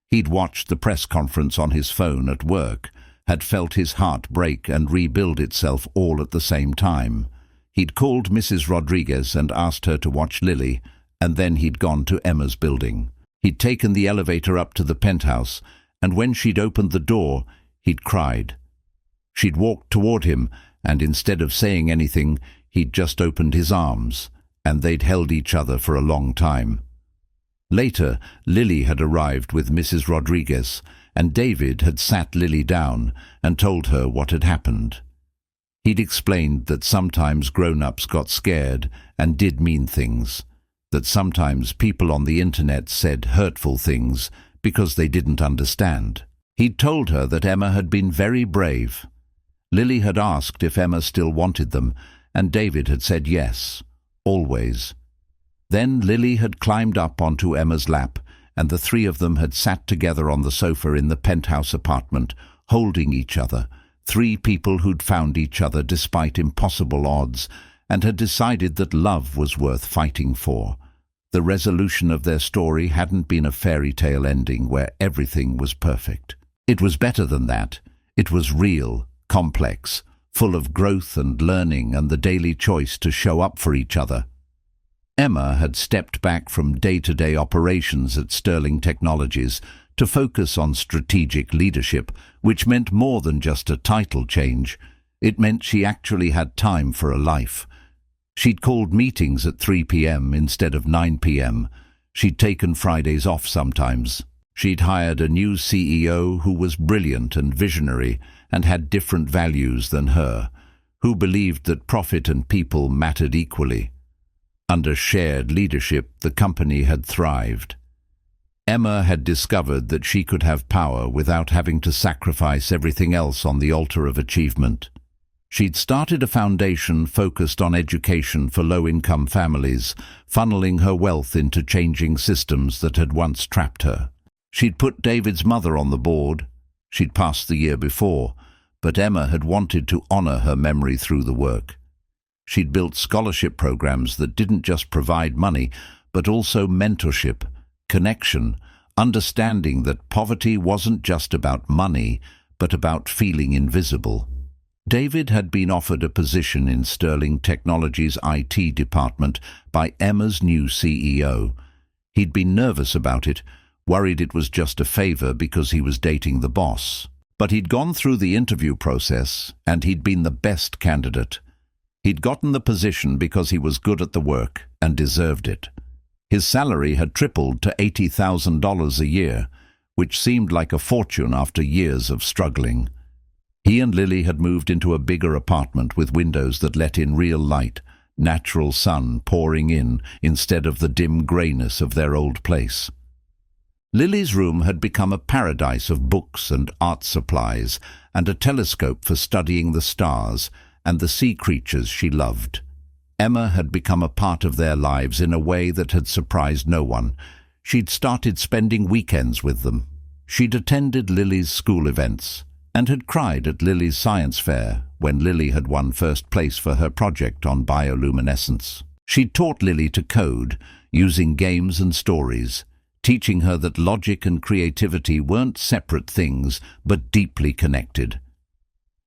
He'd watched the press conference on his phone at work, had felt his heart break and rebuild itself all at the same time. He'd called Mrs. Rodriguez and asked her to watch Lily, and then he'd gone to Emma's building. He'd taken the elevator up to the penthouse, and when she'd opened the door, he'd cried. She'd walked toward him, and instead of saying anything, he'd just opened his arms, and they'd held each other for a long time. Later, Lily had arrived with Mrs. Rodriguez, and David had sat Lily down and told her what had happened. He'd explained that sometimes grown-ups got scared and did mean things, that sometimes people on the internet said hurtful things because they didn't understand. He'd told her that Emma had been very brave. Lily had asked if Emma still wanted them, and David had said yes, always. Then Lily had climbed up onto Emma's lap, and the three of them had sat together on the sofa in the penthouse apartment, holding each other, three people who'd found each other despite impossible odds, and had decided that love was worth fighting for. The resolution of their story hadn't been a fairy tale ending where everything was perfect. It was better than that. It was real, complex, full of growth and learning and the daily choice to show up for each other. Emma had stepped back from day-to-day operations at Sterling Technologies to focus on strategic leadership, which meant more than just a title change. It meant she actually had time for a life. She'd called meetings at 3 p.m. instead of 9 p.m. She'd taken Fridays off sometimes. She'd hired a new CEO who was brilliant and visionary and had different values than her, who believed that profit and people mattered equally. Under shared leadership, the company had thrived. Emma had discovered that she could have power without having to sacrifice everything else on the altar of achievement. She'd started a foundation focused on education for low-income families, funneling her wealth into changing systems that had once trapped her. She'd put David's mother on the board. She'd passed the year before, but Emma had wanted to honor her memory through the work. She'd built scholarship programs that didn't just provide money, but also mentorship, connection, understanding that poverty wasn't just about money, but about feeling invisible. David had been offered a position in Sterling Technologies' IT department by Emma's new CEO. He'd been nervous about it, worried it was just a favor because he was dating the boss. But he'd gone through the interview process, and he'd been the best candidate. He'd gotten the position because he was good at the work and deserved it. His salary had tripled to $80,000 a year, which seemed like a fortune after years of struggling. He and Lily had moved into a bigger apartment with windows that let in real light, natural sun pouring in instead of the dim greyness of their old place. Lily's room had become a paradise of books and art supplies and a telescope for studying the stars and the sea creatures she loved. Emma had become a part of their lives in a way that had surprised no one. She'd started spending weekends with them. She'd attended Lily's school events and had cried at Lily's science fair when Lily had won first place for her project on bioluminescence. She'd taught Lily to code, using games and stories, teaching her that logic and creativity weren't separate things but deeply connected.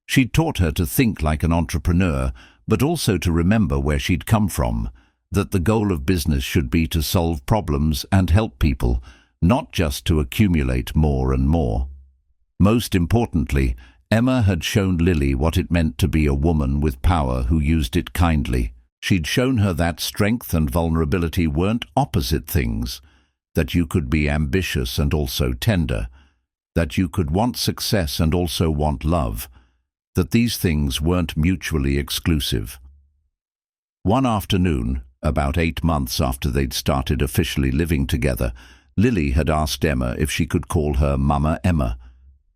She'd taught her to think like an entrepreneur, but also to remember where she'd come from, that the goal of business should be to solve problems and help people, not just to accumulate more and more. Most importantly, Emma had shown Lily what it meant to be a woman with power who used it kindly. She'd shown her that strength and vulnerability weren't opposite things, that you could be ambitious and also tender, that you could want success and also want love, that these things weren't mutually exclusive. One afternoon, about 8 months after they'd started officially living together, Lily had asked Emma if she could call her Mama Emma.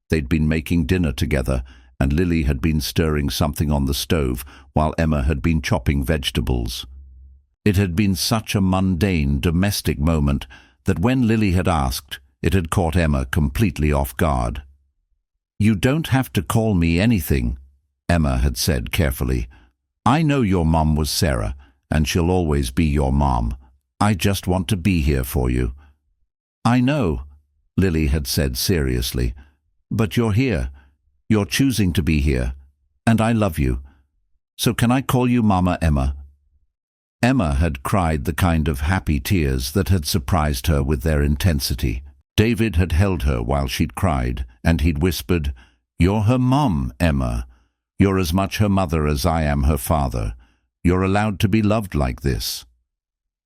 They'd been making dinner together, and Lily had been stirring something on the stove while Emma had been chopping vegetables. It had been such a mundane, domestic moment that when Lily had asked, it had caught Emma completely off guard. "You don't have to call me anything," Emma had said carefully. "I know your mom was Sarah, and she'll always be your mom. I just want to be here for you." "I know," Lily had said seriously. "But you're here. You're choosing to be here. And I love you. So can I call you Mama Emma?" Emma had cried the kind of happy tears that had surprised her with their intensity. David had held her while she'd cried, and he'd whispered, "You're her mom, Emma. You're as much her mother as I am her father. You're allowed to be loved like this."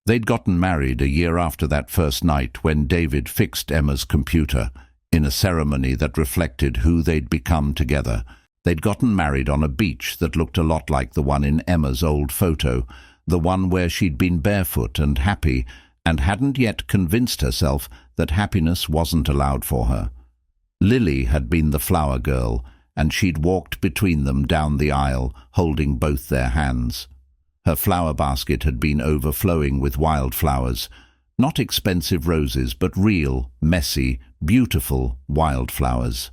They'd gotten married a year after that first night when David fixed Emma's computer, in a ceremony that reflected who they'd become together. They'd gotten married on a beach that looked a lot like the one in Emma's old photo, the one where she'd been barefoot and happy and hadn't yet convinced herself that happiness wasn't allowed for her. Lily had been the flower girl, and she'd walked between them down the aisle, holding both their hands. Her flower basket had been overflowing with wildflowers, not expensive roses, but real, messy, beautiful wildflowers.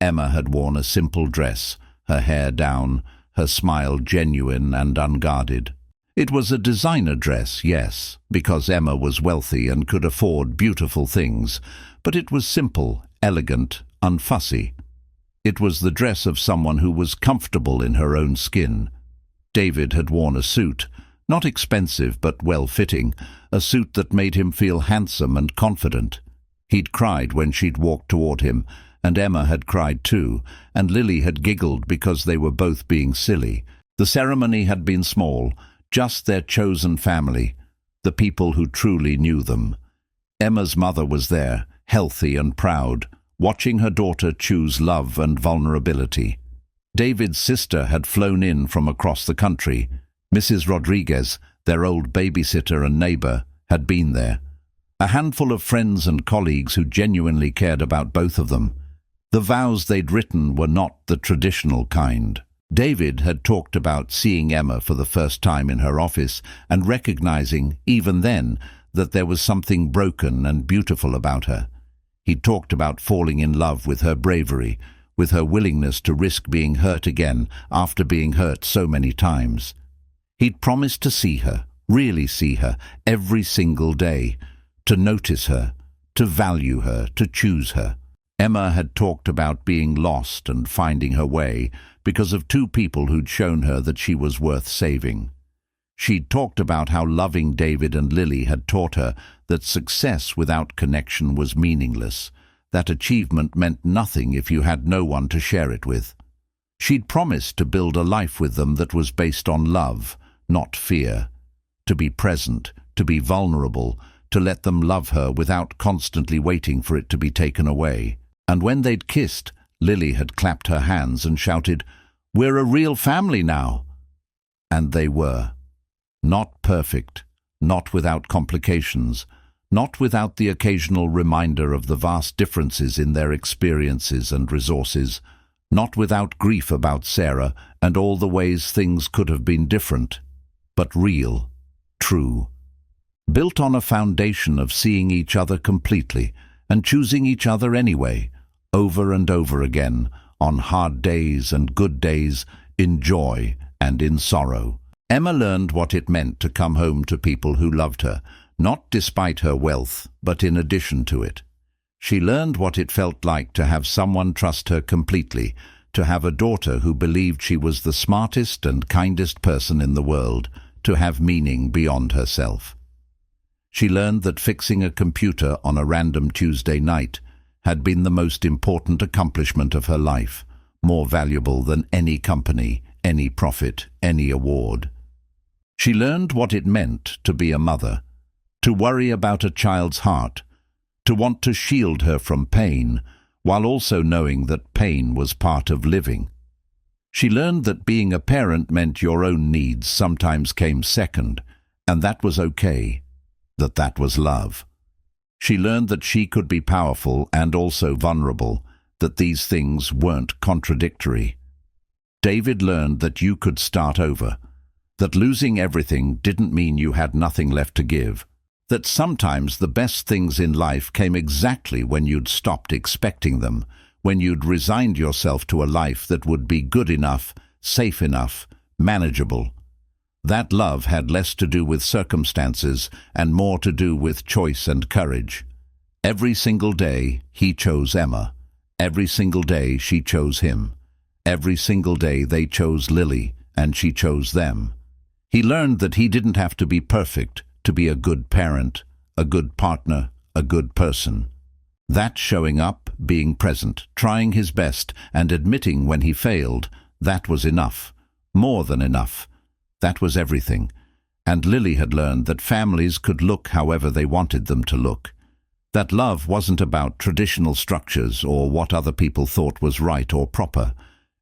Emma had worn a simple dress, her hair down, her smile genuine and unguarded. It was a designer dress, yes, because Emma was wealthy and could afford beautiful things, but it was simple, elegant, unfussy. It was the dress of someone who was comfortable in her own skin. David had worn a suit, not expensive but well-fitting, a suit that made him feel handsome and confident. He'd cried when she'd walked toward him, and Emma had cried too, and Lily had giggled because they were both being silly. The ceremony had been small, just their chosen family, the people who truly knew them. Emma's mother was there, healthy and proud, watching her daughter choose love and vulnerability. David's sister had flown in from across the country. Mrs. Rodriguez, their old babysitter and neighbor, had been there. A handful of friends and colleagues who genuinely cared about both of them. The vows they'd written were not the traditional kind. David had talked about seeing Emma for the first time in her office and recognizing, even then, that there was something broken and beautiful about her. He'd talked about falling in love with her bravery, with her willingness to risk being hurt again after being hurt so many times. He'd promised to see her, really see her, every single day, to notice her, to value her, to choose her. Emma had talked about being lost and finding her way because of two people who'd shown her that she was worth saving. She'd talked about how loving David and Lily had taught her that success without connection was meaningless, that achievement meant nothing if you had no one to share it with. She'd promised to build a life with them that was based on love, not fear, to be present, to be vulnerable, to let them love her without constantly waiting for it to be taken away. And when they'd kissed, Lily had clapped her hands and shouted, "We're a real family now." And they were. Not perfect, not without complications, not without the occasional reminder of the vast differences in their experiences and resources, not without grief about Sarah and all the ways things could have been different, but real, true. Built on a foundation of seeing each other completely and choosing each other anyway, over and over again, on hard days and good days, in joy and in sorrow. Emma learned what it meant to come home to people who loved her, not despite her wealth, but in addition to it. She learned what it felt like to have someone trust her completely, to have a daughter who believed she was the smartest and kindest person in the world, to have meaning beyond herself. She learned that fixing a computer on a random Tuesday night had been the most important accomplishment of her life, more valuable than any company, any profit, any award. She learned what it meant to be a mother, to worry about a child's heart, to want to shield her from pain, while also knowing that pain was part of living. She learned that being a parent meant your own needs sometimes came second, and that was okay, that was love. She learned that she could be powerful and also vulnerable, that these things weren't contradictory. David learned that you could start over, that losing everything didn't mean you had nothing left to give, that sometimes the best things in life came exactly when you'd stopped expecting them, when you'd resigned yourself to a life that would be good enough, safe enough, manageable. That love had less to do with circumstances and more to do with choice and courage. Every single day he chose Emma. Every single day she chose him. Every single day they chose Lily, and she chose them. He learned that he didn't have to be perfect to be a good parent, a good partner, a good person. That showing up, being present, trying his best, and admitting when he failed, that was enough. More than enough. That was everything. And Lily had learned that families could look however they wanted them to look. That love wasn't about traditional structures or what other people thought was right or proper.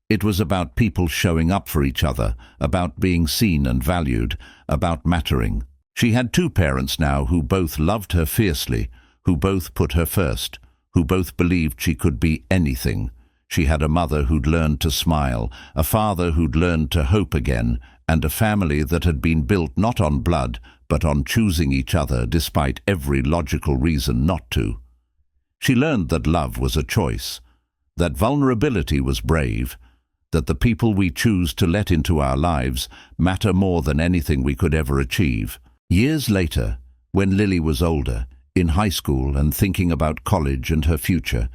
It was about people showing up for each other, about being seen and valued, about mattering. She had two parents now who both loved her fiercely, who both put her first, who both believed she could be anything. She had a mother who'd learned to smile, a father who'd learned to hope again, and a family that had been built not on blood, but on choosing each other despite every logical reason not to. She learned that love was a choice, that vulnerability was brave, that the people we choose to let into our lives matter more than anything we could ever achieve. Years later, when Lily was older, in high school and thinking about college and her future,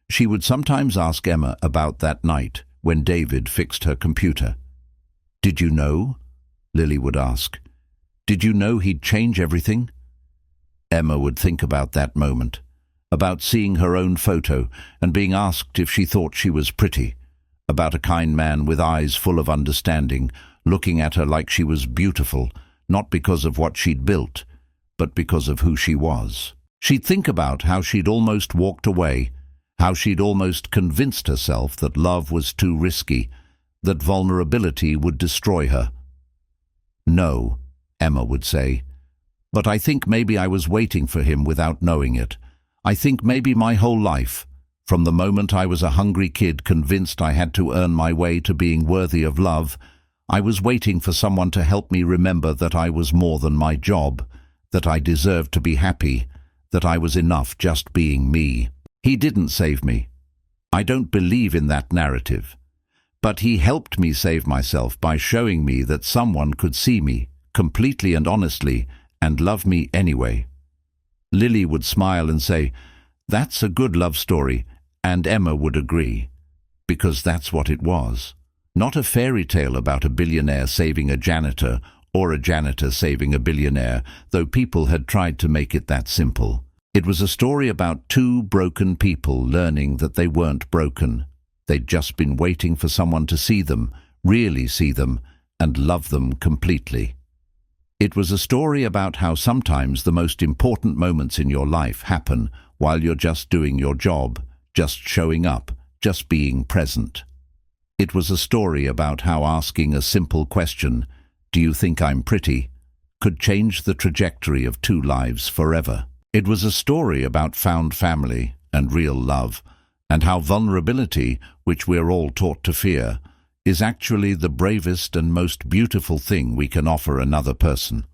she would sometimes ask Emma about that night when David fixed her computer. "Did you know?" Lily would ask. "Did you know he'd change everything?" Emma would think about that moment, about seeing her own photo and being asked if she thought she was pretty, about a kind man with eyes full of understanding, looking at her like she was beautiful, not because of what she'd built, but because of who she was. She'd think about how she'd almost walked away, how she'd almost convinced herself that love was too risky, that vulnerability would destroy her. "No," Emma would say, But I think maybe I was waiting for him without knowing it. I think maybe my whole life, from the moment I was a hungry kid convinced I had to earn my way to being worthy of love, I was waiting for someone to help me remember that I was more than my job, that I deserved to be happy, that I was enough just being me. He didn't save me. I don't believe in that narrative. But he helped me save myself by showing me that someone could see me, completely and honestly, and love me anyway. Lily would smile and say, "That's a good love story," and Emma would agree, because that's what it was. Not a fairy tale about a billionaire saving a janitor or a janitor saving a billionaire, though people had tried to make it that simple. It was a story about two broken people learning that they weren't broken. They'd just been waiting for someone to see them, really see them, and love them completely. It was a story about how sometimes the most important moments in your life happen while you're just doing your job, just showing up, just being present. It was a story about how asking a simple question, "Do you think I'm pretty?" could change the trajectory of two lives forever. It was a story about found family and real love, and how vulnerability, which we're all taught to fear, is actually the bravest and most beautiful thing we can offer another person.